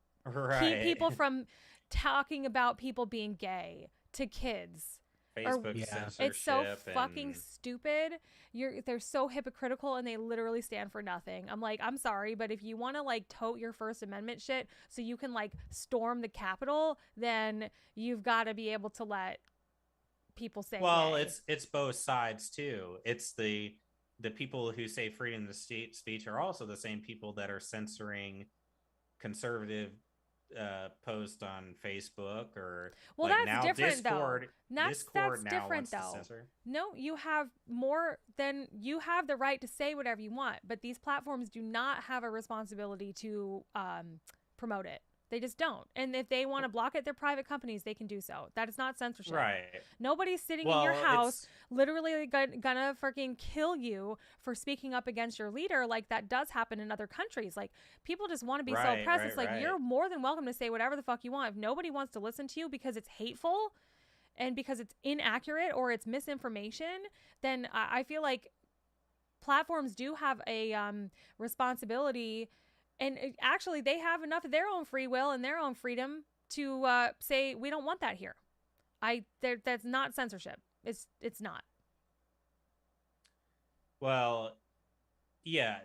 keep people from talking about people being gay to kids. Facebook Yeah. censorship. It's so fucking and stupid. They're so hypocritical and they literally stand for nothing. I'm like, I'm sorry, but if you want to like tote your First Amendment shit so you can like storm the Capitol, then you've got to be able to let people say well, gay. it's both sides too. It's the people who say freedom of speech are also the same people that are censoring conservative post on Facebook or Well, like that's now different Discord. though. Discord That's now different wants to though. censor. No, you have more than you have the right to say whatever you want, but these platforms do not have a responsibility to promote it. They just don't. And if they want to block it, they're private companies. They can do so. That is not censorship. Right. Nobody's sitting in your house literally gonna freaking kill you for speaking up against your leader. Like that does happen in other countries. Like people just want to be so oppressed. It's like you're more than welcome to say whatever the fuck you want. If nobody wants to listen to you because it's hateful and because it's inaccurate or it's misinformation, then I feel like platforms do have a responsibility, and actually they have enough of their own free will and their own freedom to say we don't want that here. That's not censorship. It's not. Well, yeah,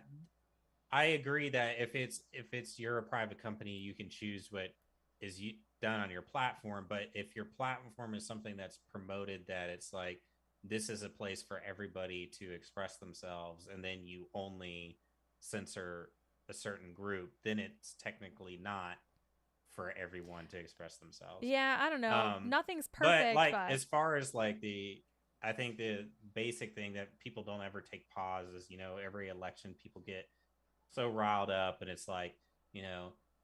I agree that if you're a private company, you can choose what is done on your platform. But if your platform is something that's promoted that it's like this is a place for everybody to express themselves, and then you only censor a certain group, then it's technically not for everyone to express themselves. Yeah, I don't know. Nothing's perfect, but as far as like I think the basic thing that people don't ever take pause is, every election people get so riled up and it's like,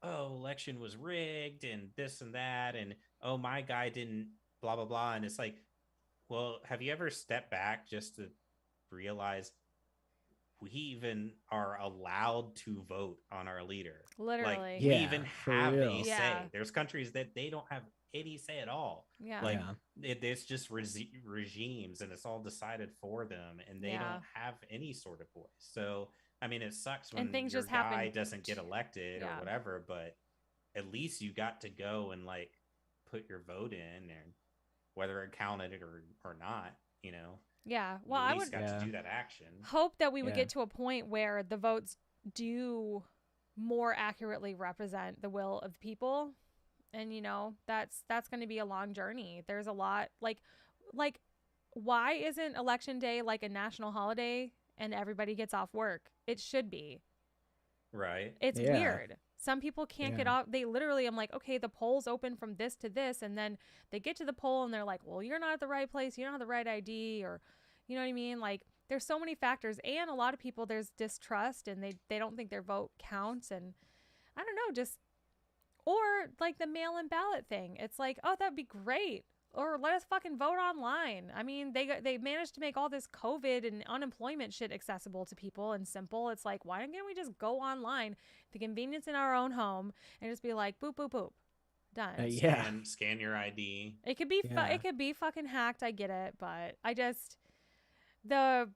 oh, election was rigged and this and that, and oh, my guy didn't blah blah blah. And it's like, well, have you ever stepped back just to realize we even are allowed to vote on our leader? Like, Literally. we Yeah, even for have real. a Yeah. say. There's countries that they don't have any say at all. Yeah. Like, Yeah. it's just regimes, and it's all decided for them, and they Yeah. don't have any sort of voice. So, I mean, it sucks And when things your just happen. guy doesn't get elected or Yeah. whatever, but at least you got to go and like put your vote in, and whether it counted it or not, you know, Yeah. you Well, at I least would got to Yeah. do that action. hope that we would Yeah. get to a point where the votes do more accurately represent the will of the people. And that's going to be a long journey. There's a lot like why isn't election day like a national holiday and everybody gets off work? It should be. Right. It's Yeah. weird. Some people can't get Yeah. off. They literally, I'm like, okay, the poll's open from this to this. And then they get to the poll and they're like, well, you're not at the right place. You don't have the right ID, or, you know what I mean? Like, there's so many factors. And a lot of people, there's distrust and they don't think their vote counts. And I don't know, just, or like the mail in ballot thing. It's like, oh, that'd be great. Or let us fucking vote online. I mean, they managed to make all this COVID and unemployment shit accessible to people and simple. It's like, why can't we just go online, the convenience in our own home, and just be like, boop, boop, boop, done. Yeah. Scan your ID. It could be Yeah. it could be fucking hacked. I get it, but I just the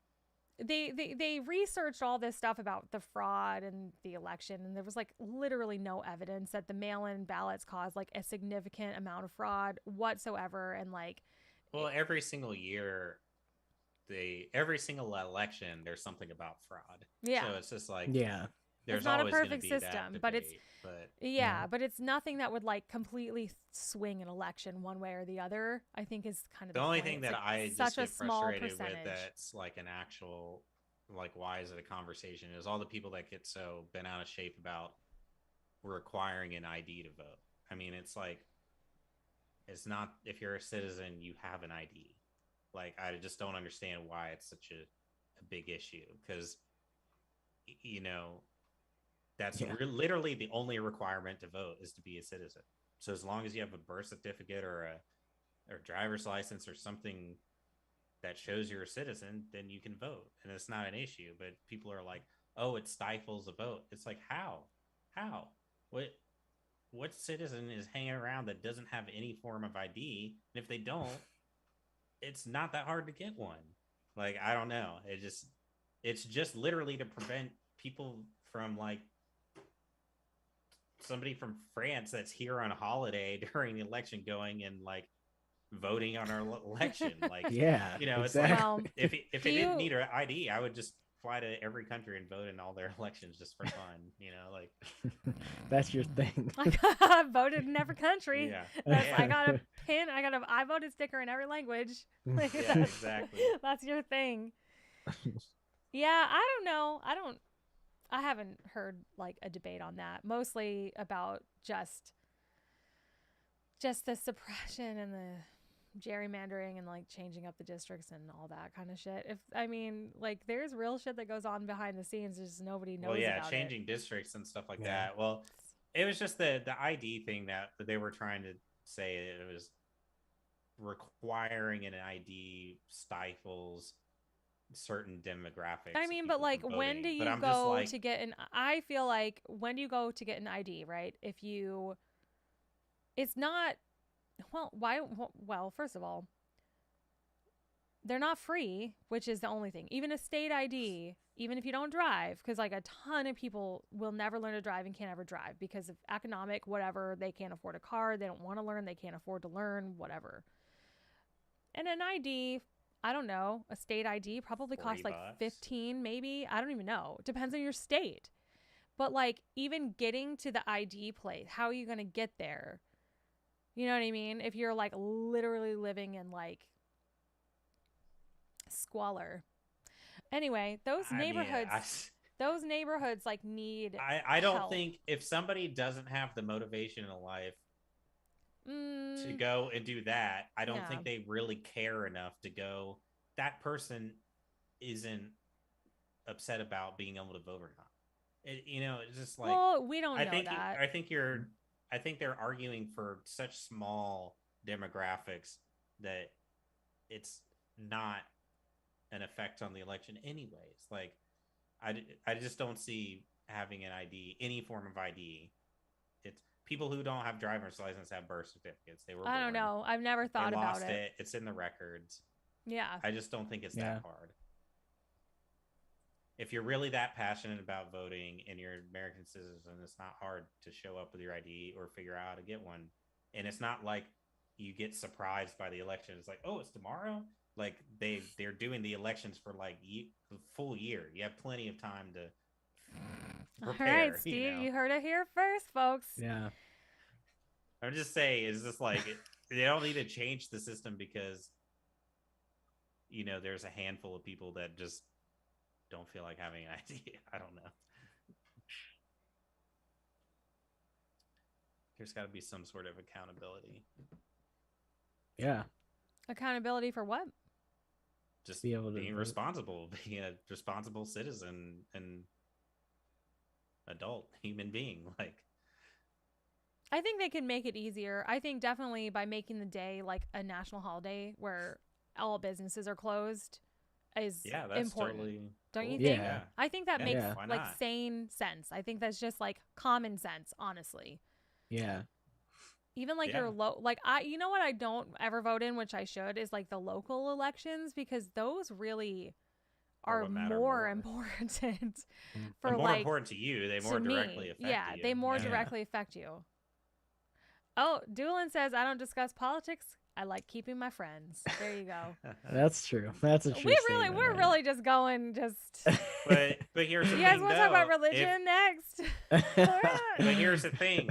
they researched all this stuff about the fraud and the election, and there was like literally no evidence that the mail-in ballots caused like a significant amount of fraud whatsoever. And like, Well, every single year, every single election, there's something about fraud. yeah, So it's just like, Yeah. there's it's not a always going to perfect be system, that debate, but it's but yeah, but it's nothing that would like completely swing an election one way or the other. I think is kind of the the only point. thing It's, that like, I such just a get small frustrated with percentage. that's like an actual, like, why is it a conversation, is all the people that get so bent out of shape about requiring an ID to vote. I mean, it's like, it's not, if you're a citizen, you have an ID. Like, I just don't understand why it's such a big issue, because, you know, that's Yeah. literally the only requirement to vote is to be a citizen. So as long as you have a birth certificate or a driver's license or something that shows you're a citizen, then you can vote, and it's not an issue. But people are like, "Oh, it stifles a vote." It's like, how? How? What citizen is hanging around that doesn't have any form of ID? And if they don't, it's not that hard to get one. Like, I don't know. It's just literally to prevent people from, like, somebody from France that's here on a holiday during the election going and like voting on our election. Like, Yeah. you know, it's Exactly. like, Well, if do they didn't you need an ID, I would just fly to every country and vote in all their elections just for fun. You know, like, That's your thing. I voted in every country. yeah, I got a pin. I voted sticker in every language. Like, yeah, exactly. That's your thing. Yeah, I don't know. I haven't heard like a debate on that. Mostly about just the suppression and the gerrymandering and like changing up the districts and all that kind of shit. If I mean, like, there's real shit that goes on behind the scenes, just nobody knows. Well, yeah, about changing it. districts and stuff like Yeah. that. Well, it was just the ID thing that they were trying to say. It was requiring an ID stifles certain demographics. I mean, but like, when do you go like, to get an? I feel like when do you go to get an ID, right? If you, it's not. Well, why? Well, first of all, they're not free, which is the only thing. Even a state ID, even if you don't drive, because like a ton of people will never learn to drive and can't ever drive because of economic whatever. They can't afford a car. They don't want to learn. They can't afford to learn. Whatever. And an ID, I don't know, a state ID probably costs like $40. 15, maybe. I don't even know. Depends on your state. But like, even getting to the ID place, how are you going to get there? You know what I mean? If you're like literally living in like squalor. Anyway, those neighborhoods, those neighborhoods like need I don't help. think if somebody doesn't have the motivation in life to go and do that, I don't think they really care enough to go. That person isn't upset about being able to vote or not. it's just like Well, we don't know that. I think they're arguing for such small demographics that it's not an effect on the election anyways. Like I just don't see having an ID, any form of ID. It's people who don't have driver's license have birth certificates. They were I don't know. I've never thought about it. It's in the records. Yeah. I just don't think it's that hard. If you're really that passionate about voting and you're an American citizen, it's not hard to show up with your ID or figure out how to get one. And it's not like you get surprised by the election. It's like, oh, it's tomorrow. Like they're doing the elections for like the full year. You have plenty of time to prepare. All right, Steve, you heard it here first, folks. Yeah. I'm just saying, it's just like they don't need to change the system because there's a handful of people that just don't feel like having an ID. I don't know. There's got to be some sort of accountability. Yeah. Accountability for what? Just be able to being responsible, being a responsible citizen and adult human being. Like, I think they can make it easier. I think definitely by making the day like a national holiday where all businesses are closed is important. Totally don't you think? Yeah. I think that makes like sane sense. I think that's just like common sense, honestly. Yeah. Even like your what I don't ever vote in, which I should, is like the local elections, because those really are more important for more important to you. They more directly affect you. Yeah, they more directly affect you. Oh, Doolin says, I don't discuss politics. I like keeping my friends. There you go. That's true. That's a true statement, we're really just going But here's the thing. You guys want to talk about religion next? But here's the thing.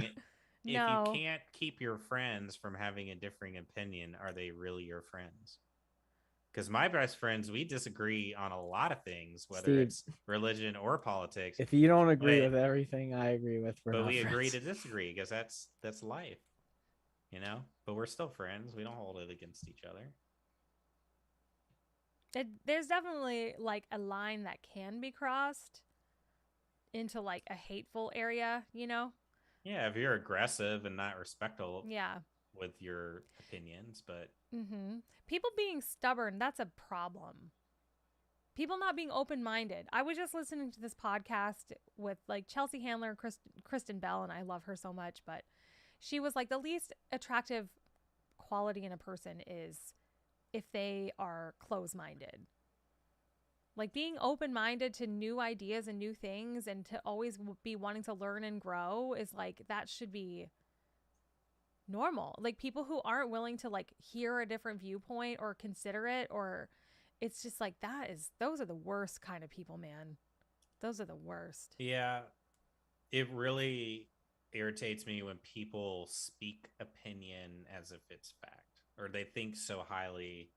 If you can't keep your friends from having a differing opinion, are they really your friends? Because my best friends, we disagree on a lot of things, whether it's religion or politics. If you don't agree with everything I agree with, but we agree to disagree because that's life, But we're still friends. We don't hold it against each other. There's definitely like a line that can be crossed into like a hateful area, Yeah, if you're aggressive and not respectful. Yeah. With your opinions, but people being stubborn, that's a problem. People not being open-minded. I was just listening to this podcast with like Chelsea Handler, Kristen Bell, and I love her so much, but she was like, the least attractive quality in a person is if they are close-minded. Like being open-minded to new ideas and new things and to always be wanting to learn and grow is like, that should be normal. Like people who aren't willing to like hear a different viewpoint or consider it, or it's just like those are the worst kind of people, man. Those are the worst. Yeah. It really irritates me when people speak opinion as if it's fact, or they think so highly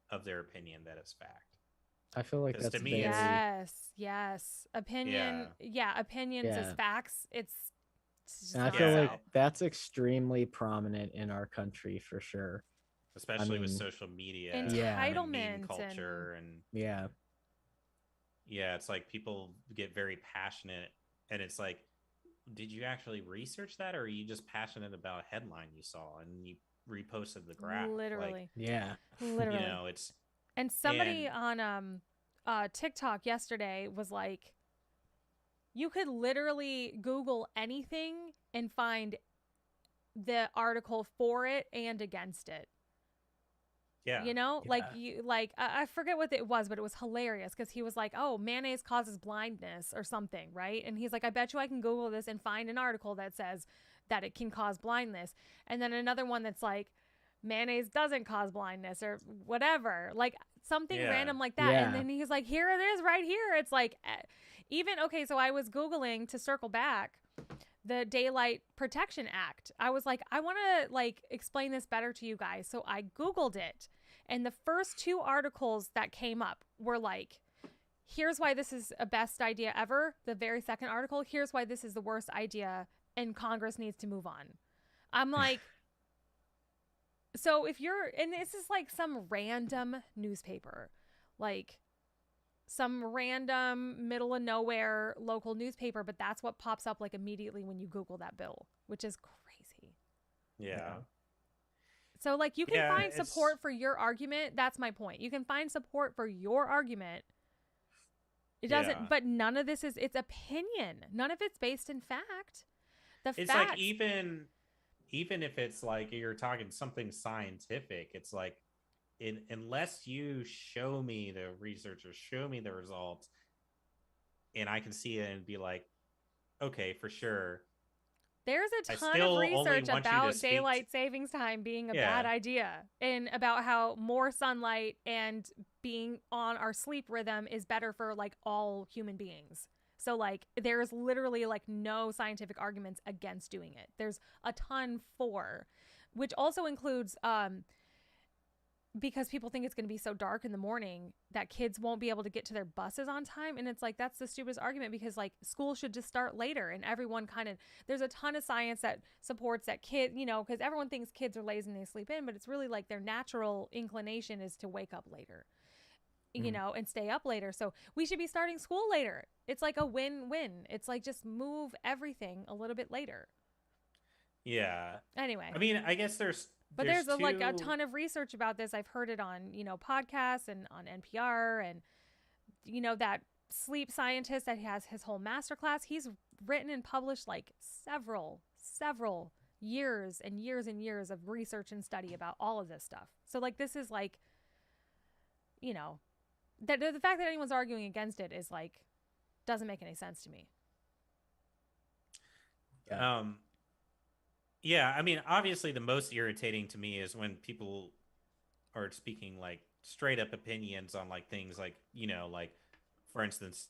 of their opinion that it's fact. I feel like that's to me, yes. Opinions as facts. And I feel like that's extremely prominent in our country for sure. Especially with social media, entitlement, and culture, and yeah, it's like people get very passionate, and it's like, did you actually research that, or are you just passionate about a headline you saw and you reposted the graph? Literally, literally. It's and somebody on TikTok yesterday was like, you could literally Google anything and find the article for it and against it. Yeah. I forget what it was, but it was hilarious because he was like, oh, mayonnaise causes blindness or something, right? And he's like, I bet you I can Google this and find an article that says that it can cause blindness. And then another one that's like, mayonnaise doesn't cause blindness or whatever, like something random like that. And then he's like, here it is right here. It's like, so I was Googling, to circle back, the Daylight Protection Act. I was like, I want to like explain this better to you guys. So I Googled it, and the first two articles that came up were like, here's why this is a best idea ever. The very second article, here's why this is the worst idea and Congress needs to move on. I'm like, so if you're, and this is like some random newspaper, like some random middle of nowhere local newspaper, but that's what pops up like immediately when you Google that bill, which is crazy. Yeah. So like you can find it's support for your argument. That's my point. You can find support for your argument. It doesn't, but none of this is, it's opinion. None of it's based in fact. It's like even if it's like you're talking something scientific, it's like unless you show me the research or show me the results and I can see it and be like, okay, for sure. There's a ton of research about daylight savings time being a bad idea, and about how more sunlight and being on our sleep rhythm is better for like all human beings. So like there's literally like no scientific arguments against doing it. There's a ton for, which also includes because people think it's going to be so dark in the morning that kids won't be able to get to their buses on time. And it's like, that's the stupidest argument, because like school should just start later, and everyone there's a ton of science that supports that kid, because everyone thinks kids are lazy and they sleep in, but it's really like their natural inclination is to wake up later, and stay up later. So we should be starting school later. It's like a win-win. It's like, just move everything a little bit later. Yeah. Anyway. I mean, I guess there's like a ton of research about this. I've heard it on, podcasts and on NPR, and, that sleep scientist that has his whole masterclass, he's written and published like several years and years and years of research and study about all of this stuff. So like, this is like, the fact that anyone's arguing against it is like, doesn't make any sense to me. Yeah, I mean, obviously the most irritating to me is when people are speaking like straight up opinions on like things like, like for instance,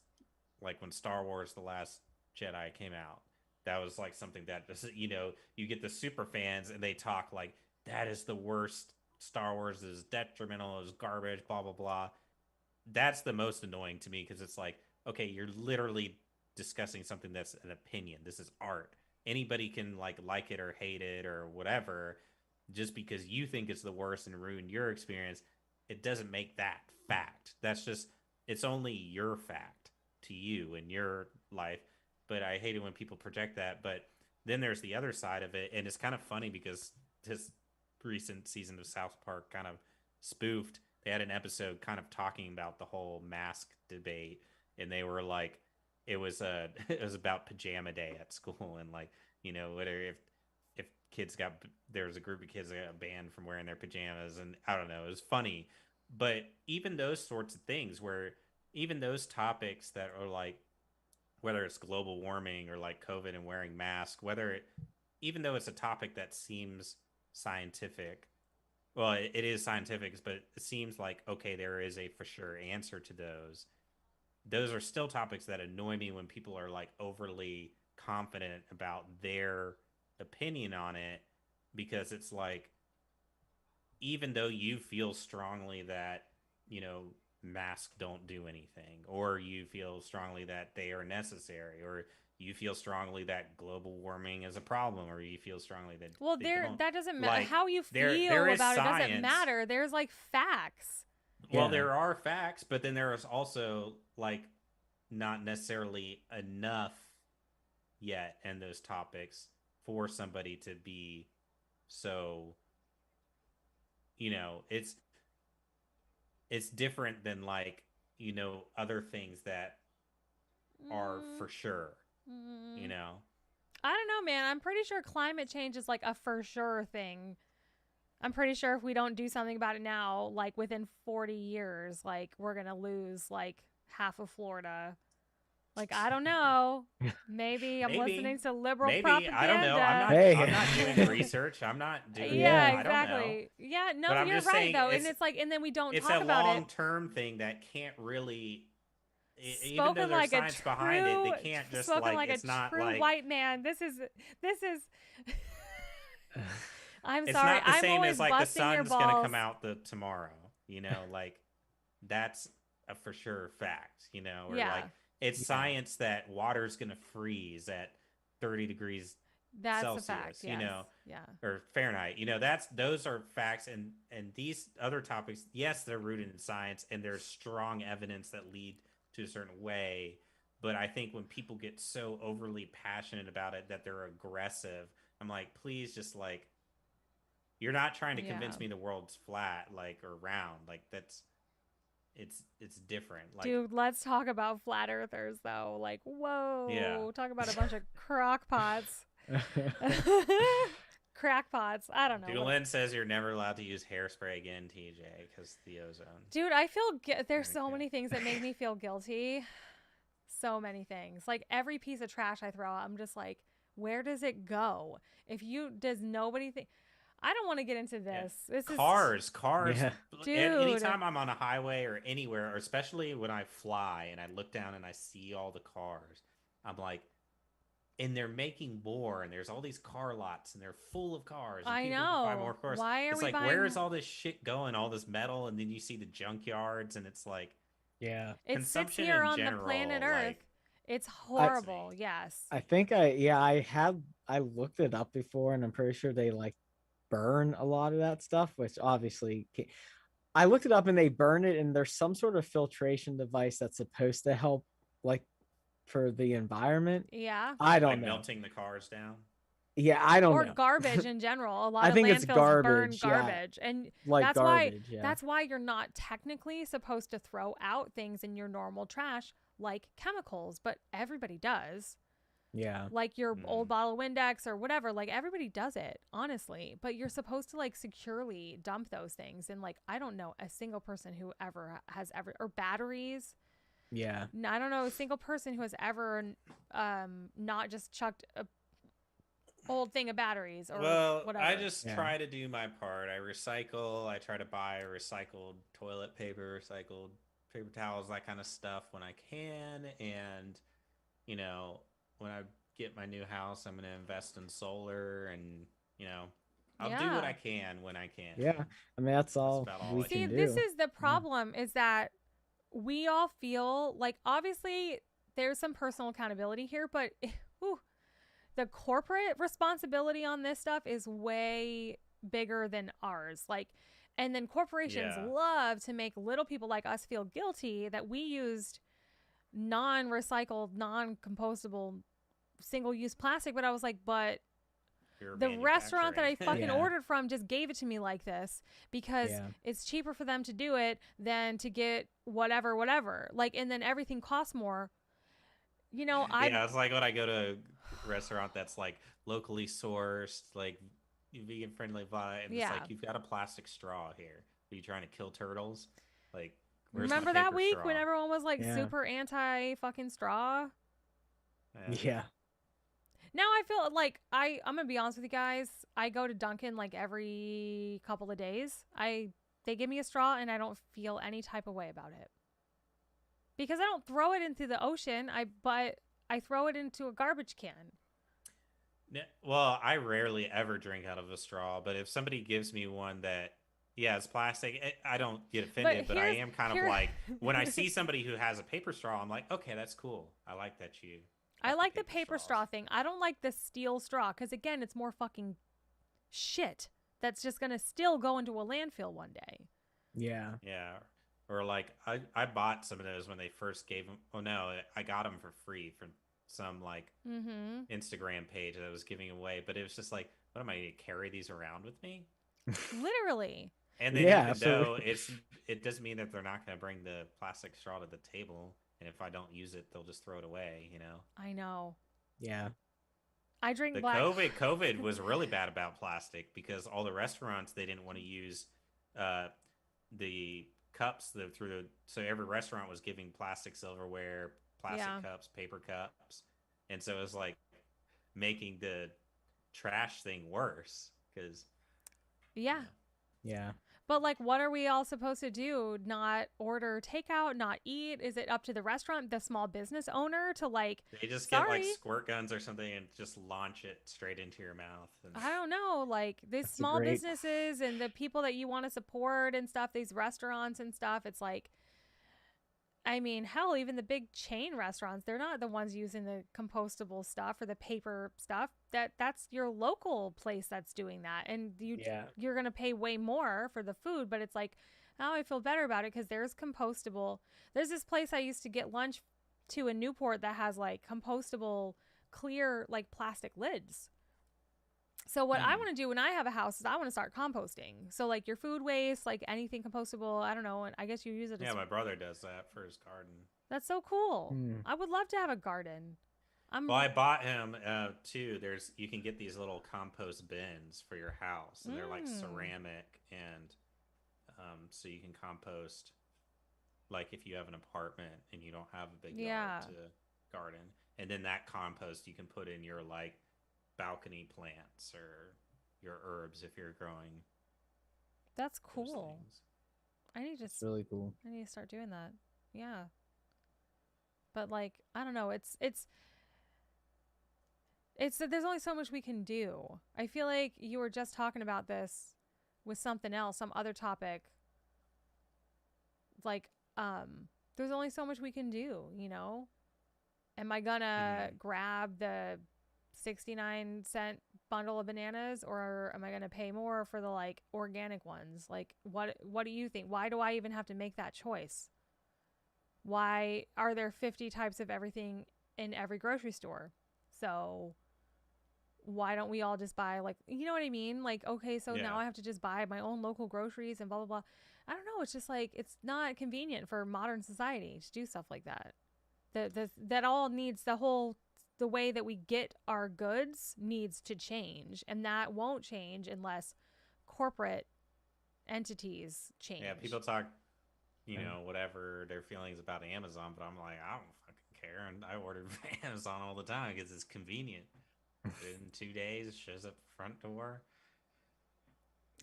like when Star Wars The Last Jedi came out, that was like something that just, you get the super fans and they talk like, that is the worst, Star Wars is detrimental, is garbage, blah, blah, blah. That's the most annoying to me, because it's like, okay, you're literally discussing something that's an opinion. This is art. Anybody can like it or hate it or whatever. Just because you think it's the worst and ruin your experience, it doesn't make that fact. That's just, it's only your fact to you in your life. But I hate it when people project that. But then there's the other side of it, and it's kind of funny because this recent season of South Park kind of spoofed. They had an episode kind of talking about the whole mask debate, and they were like, it was about pajama day at school, and like, whether if kids there was a group of kids that got banned from wearing their pajamas, and I don't know, it was funny. But even those sorts of things, where even those topics that are like, whether it's global warming or like COVID and wearing masks, even though it's a topic that seems scientific, well, it is scientific, but it seems like, okay, there is a for sure answer to those. Those are still topics that annoy me when people are like overly confident about their opinion on it, because it's like, even though you feel strongly that, masks don't do anything, or you feel strongly that they are necessary, or you feel strongly that global warming is a problem, or you feel strongly that that doesn't matter. Like, how you feel about it doesn't matter. There's like facts. Well, there are facts, but then there is also like not necessarily enough yet in those topics for somebody to be so, it's different than like, other things that are for sure, I don't know, man. I'm pretty sure climate change is like a for sure thing. I'm pretty sure if we don't do something about it now, like within 40 years, like we're going to lose like half of Florida. Like, I don't know. Maybe I'm listening to liberal propaganda. I don't know. I'm not doing the research. I'm not doing exactly. I don't know. Yeah, no, you're right, though. And it's like, and then we don't talk about it. It's a long-term thing that can't really, even though there's science behind it, they can't just like, it's not like. White man. This is I'm it's sorry. It's not the same as like the sun's going to come out tomorrow, like that's a for sure fact, or like, it's science that water's going to freeze at 30 degrees Celsius, a fact, yes. Or Fahrenheit. Those are facts. And these other topics, yes, they're rooted in science, and there's strong evidence that lead to a certain way. But I think when people get so overly passionate about it that they're aggressive, I'm like, please just like, you're not trying to Yeah. convince me the world's flat, like, or round. Like, it's different. Like, Dude, let's talk about flat earthers though. Like, yeah. whoa, talk about a bunch of crockpots. Crackpots. I don't know. Doolin says you're never allowed to use hairspray again, TJ, because the ozone. Dude, I feel there's so many things that make me feel guilty. So many things. Like every piece of trash I throw out, I'm just like, where does it go? Does nobody think? I don't want to get into this. Yeah. This Cars. Yeah. Dude. Anytime I'm on a highway or anywhere, or especially when I fly and I look down and I see all the cars, I'm like, and they're making more, and there's all these car lots, and they're full of cars. And I people know. buy more cars. Why are it's we like, buying... where is all this shit going? All this metal, and then you see the junkyards, and it's like, yeah, it sits here on the planet Earth. Like, it's horrible. Yes. I think I looked it up before, and I'm pretty sure they like burn a lot of that stuff, which obviously I looked it up, and they burn it, and there's some sort of filtration device that's supposed to help like for the environment. Yeah. I don't know. Melting the cars down. Yeah, I don't know. Or garbage in general. A lot I think of it's landfills garbage, burn garbage. Yeah. And like that's garbage, why that's why you're not technically supposed to throw out things in your normal trash like chemicals, but everybody does. Yeah. Like your old bottle of Windex or whatever, like everybody does it, honestly. But you're supposed to like securely dump those things. And like I don't know a single person who ever has ever, or batteries. Yeah. I don't know a single person who has ever not just chucked a old thing of batteries or whatever. I just try to do my part. I recycle. I try to buy recycled toilet paper, recycled paper towels, that kind of stuff when I can. And, you know, when I get my new house, I'm going to invest in solar, and, you know, I'll do what I can when I can. Yeah. I mean, that's all we can do. This is the problem, is that we all feel like, obviously there's some personal accountability here, but the corporate responsibility on this stuff is way bigger than ours. Like, and then corporations love to make little people like us feel guilty that we used non-recycled, non-compostable, single-use plastic. But I was like, but the restaurant that I fucking ordered from just gave it to me like this because it's cheaper for them to do it than to get whatever. Like, and then everything costs more. You know, it's like when I go to a restaurant that's like locally sourced, like vegan friendly vibe, and it's like, you've got a plastic straw here. Are you trying to kill turtles? Like, remember that week when everyone was like super anti fucking straw? Yeah. Now I feel like I'm gonna be honest with you guys. I go to Dunkin' like every couple of days. They give me a straw and I don't feel any type of way about it. Because I don't throw it into the ocean, but I throw it into a garbage can. Well, I rarely ever drink out of a straw, but if somebody gives me one that, it's plastic, I don't get offended, but I am kind of like, when I see somebody who has a paper straw, I'm like, okay, that's cool. I like that you... I like the paper straw thing. I don't like the steel straw because, again, it's more fucking shit that's just going to still go into a landfill one day. Yeah. Yeah. Or like I bought some of those when they first gave them. Oh, no, I got them for free from some like Instagram page that I was giving away. But it was just like, what am I going to carry these around with me? Literally. And then even though it doesn't mean that they're not going to bring the plastic straw to the table. And if I don't use it, they'll just throw it away, you know? I know. Yeah. I drink black. COVID was really bad about plastic because all the restaurants, they didn't want to use the cups so every restaurant was giving plastic silverware, plastic cups, paper cups. And so it was like making the trash thing worse because... Yeah. Yeah. But, like, what are we all supposed to do? Not order takeout, not eat? Is it up to the restaurant, the small business owner to, like... They just get, like, squirt guns or something and just launch it straight into your mouth. I don't know. Like, these small businesses and the people that you want to support and stuff, these restaurants and stuff, it's like... I mean, hell, even the big chain restaurants, they're not the ones using the compostable stuff or the paper stuff. That's your local place that's doing that. And you're going to pay way more for the food, but it's like, Now I feel better about it because there's compostable. There's this place I used to get lunch to in Newport that has like compostable clear like plastic lids. So what I want to do when I have a house is I want to start composting. So like your food waste, like anything compostable, I don't know, and I guess you use it. Yeah, my brother does that for his garden. That's so cool. I would love to have a garden. Well, I bought him too. You can get these little compost bins for your house, and they're like ceramic, and so you can compost. Like if you have an apartment and you don't have a big yard to garden, and then that compost you can put in your like balcony plants or your herbs if you're growing. That's cool. It's really cool. I need to start doing that. Yeah. But like, I don't know, it's there's only so much we can do. I feel like you were just talking about this with something else, some other topic. Like, there's only so much we can do, you know? Am I gonna grab the 69-cent bundle of bananas, or am I gonna pay more for the like organic ones? Like, what do you think? Why do I even have to make that choice? Why are there 50 types of everything in every grocery store? So why don't we all just buy, like, you know what I mean? Like, okay, so now I have to just buy my own local groceries and blah, blah, blah. I don't know. It's just like, it's not convenient for modern society to do stuff like that. That all needs the way that we get our goods needs to change. And that won't change unless corporate entities change. Yeah, people talk, you know, whatever their feelings about Amazon, but I'm like, I don't fucking care. And I order from Amazon all the time because it's convenient. In 2 days, it shows up front door.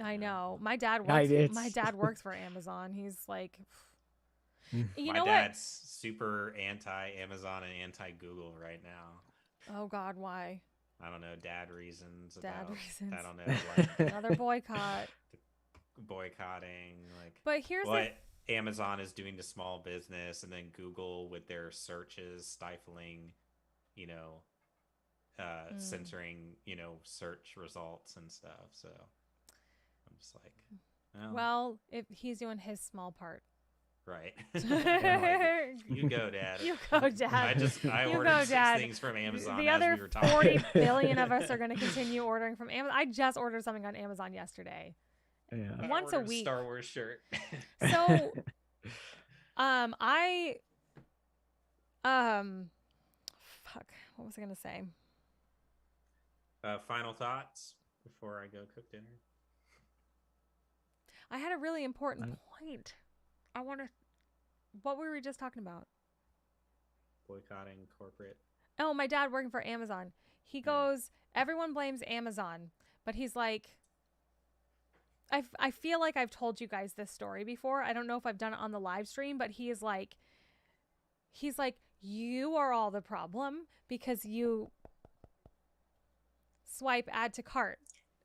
I know. My dad works for Amazon. He's like, you know what? My dad's super anti-Amazon and anti-Google right now. Oh God, why? I don't know. Dad reasons. I don't know. Like, another boycott. Boycotting, like. But here's what Amazon is doing to small business, and then Google with their searches stifling, you know, censoring, you know, search results and stuff. So I'm just like, well, if he's doing his small part. Right. Like, you go, Dad. You go, Dad. I ordered 6 things from Amazon. The other 40 billion of us are going to continue ordering from Amazon. I just ordered something on Amazon yesterday. Yeah. Once a week. Star Wars shirt. So, fuck. What was I going to say? Final thoughts before I go cook dinner. I had a really important point. What were we just talking about? Boycotting corporate. Oh, my dad working for Amazon. He goes, everyone blames Amazon, but he's like, I feel like I've told you guys this story before. I don't know if I've done it on the live stream, but he's like, you are all the problem because you swipe add to cart.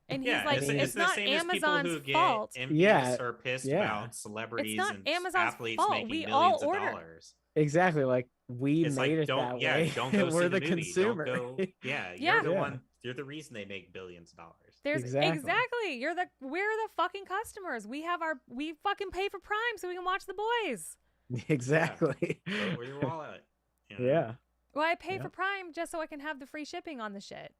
And he's like, it's not Amazon's fault. Envious or pissed about celebrities and Amazon's fault. Making millions of dollars. Exactly. Like we made it that way. Don't go we're see the movie. consumer. You're the one. You're the reason they make billions of dollars. Exactly. We're the fucking customers. We fucking pay for Prime so we can watch the boys. Exactly. Yeah. Where's your wallet? You know? Yeah. Well, I pay for Prime just so I can have the free shipping on the shit.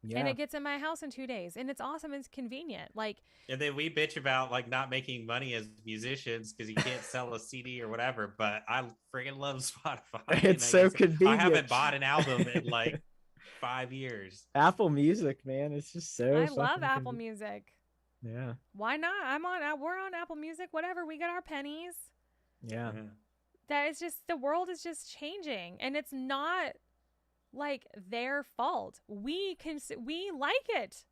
Yeah. And it gets in my house in 2 days, and it's awesome. It's convenient. Like, and then we bitch about like not making money as musicians because you can't sell a CD or whatever. But I freaking love Spotify. It's so convenient. I haven't bought an album in like 5 years. Apple Music, man, it's just so. I love Apple Music. Yeah. Why not? We're on Apple Music. Whatever. We get our pennies. Yeah. That is just, the world is just changing, and it's not like their fault. We like it.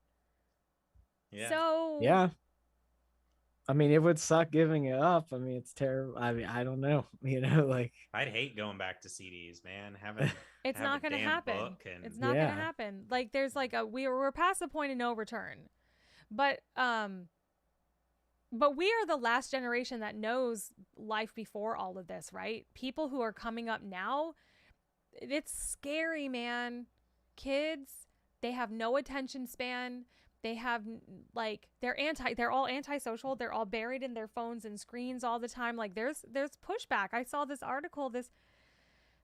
Yeah. So yeah. I mean, it would suck giving it up. I mean, it's terrible. I mean, I don't know. You know, like I'd hate going back to CDs, man. It's not going to happen. It's not going to happen. Like there's like we're past the point of no return. But we are the last generation that knows life before all of this, right? People who are coming up now, it's scary, man. Kids, they have no attention span. They have like they're all antisocial. They're all buried in their phones and screens all the time. Like there's pushback. I saw this article,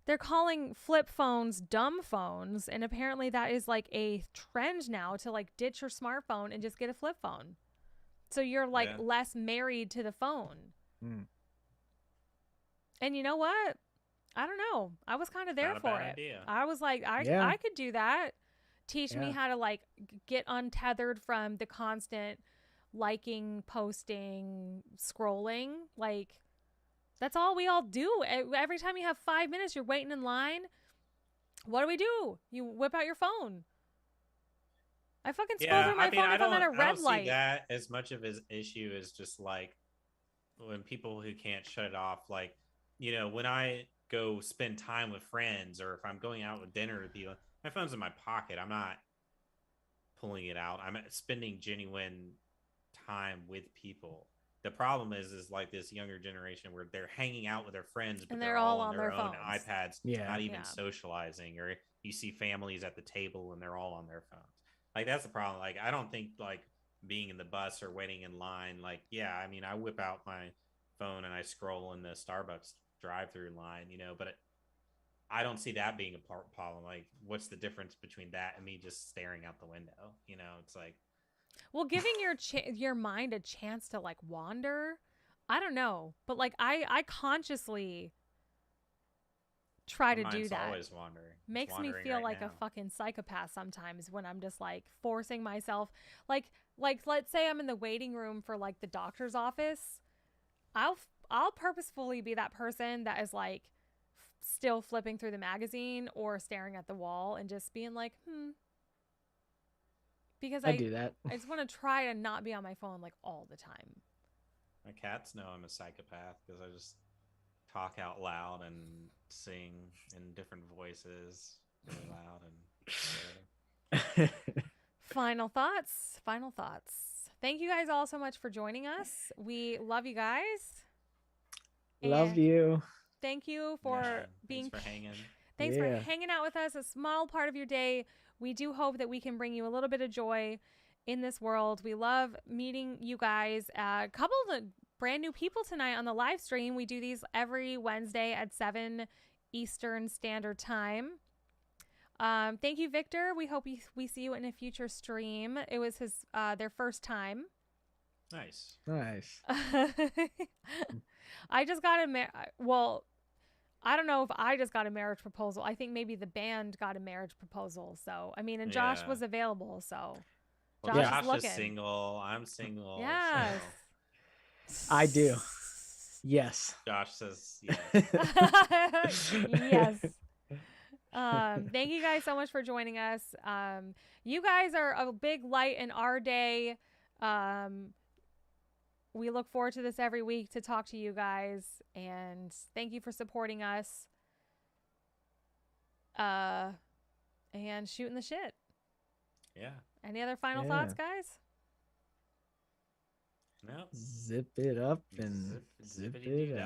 they're calling flip phones dumb phones, and apparently that is like a trend now to like ditch your smartphone and just get a flip phone. So you're like less married to the phone. Mm. And you know what? I don't know. I was kind of there for it. Idea. I was like, I could do that. Teach me how to like get untethered from the constant liking, posting, scrolling. Like that's all we all do. Every time you have 5 minutes, you're waiting in line. What do? You whip out your phone. I fucking scroll through my phone if I'm at a red light. I don't see that as much of his issue as just like when people who can't shut it off. Like, you know, when I go spend time with friends or if I'm going out with dinner with people, my phone's in my pocket. I'm not pulling it out. I'm spending genuine time with people. The problem is like this younger generation where they're hanging out with their friends, but they're all on their own iPads, not even socializing. Or you see families at the table and they're all on their phones. Like that's the problem. Like I don't think like being in the bus or waiting in line. Like I mean I whip out my phone and I scroll in the Starbucks drive-through line, you know, but I don't see that being a problem. Like what's the difference between that and me just staring out the window? You know, it's like. Well, giving your mind a chance to like wander, I don't know, but like I consciously try to do that. Always wandering. Makes me feel like a fucking psychopath sometimes when I'm just like forcing myself. Like let's say I'm in the waiting room for like the doctor's office. I'll purposefully be that person that is like still flipping through the magazine or staring at the wall and just being like, because I do that. I just want to try to not be on my phone like all the time. My cats know I'm a psychopath because I just talk out loud and sing in different voices really loud and Final thoughts. Thank you guys all so much for joining us. We love you guys. Love you. Thank you for being thanks for hanging. Thanks for hanging out with us, a small part of your day. We do hope that we can bring you a little bit of joy in this world. We love meeting you guys. A couple of brand new people tonight on the live stream. We do these every Wednesday at 7 Eastern Standard Time. Thank you, Victor. We hope we see you in a future stream. It was their first time. Nice. I just got I don't know if I just got a marriage proposal. I think maybe the band got a marriage proposal. So, I mean, and Josh was available. So, Josh is single. I'm single. Yes. So. I do. Yes. Josh says yes. Yes. Thank you guys so much for joining us. You guys are a big light in our day. We look forward to this every week to talk to you guys, and thank you for supporting us. And shooting the shit. Yeah. Any other final thoughts, guys? No. Zip it up and zip it out.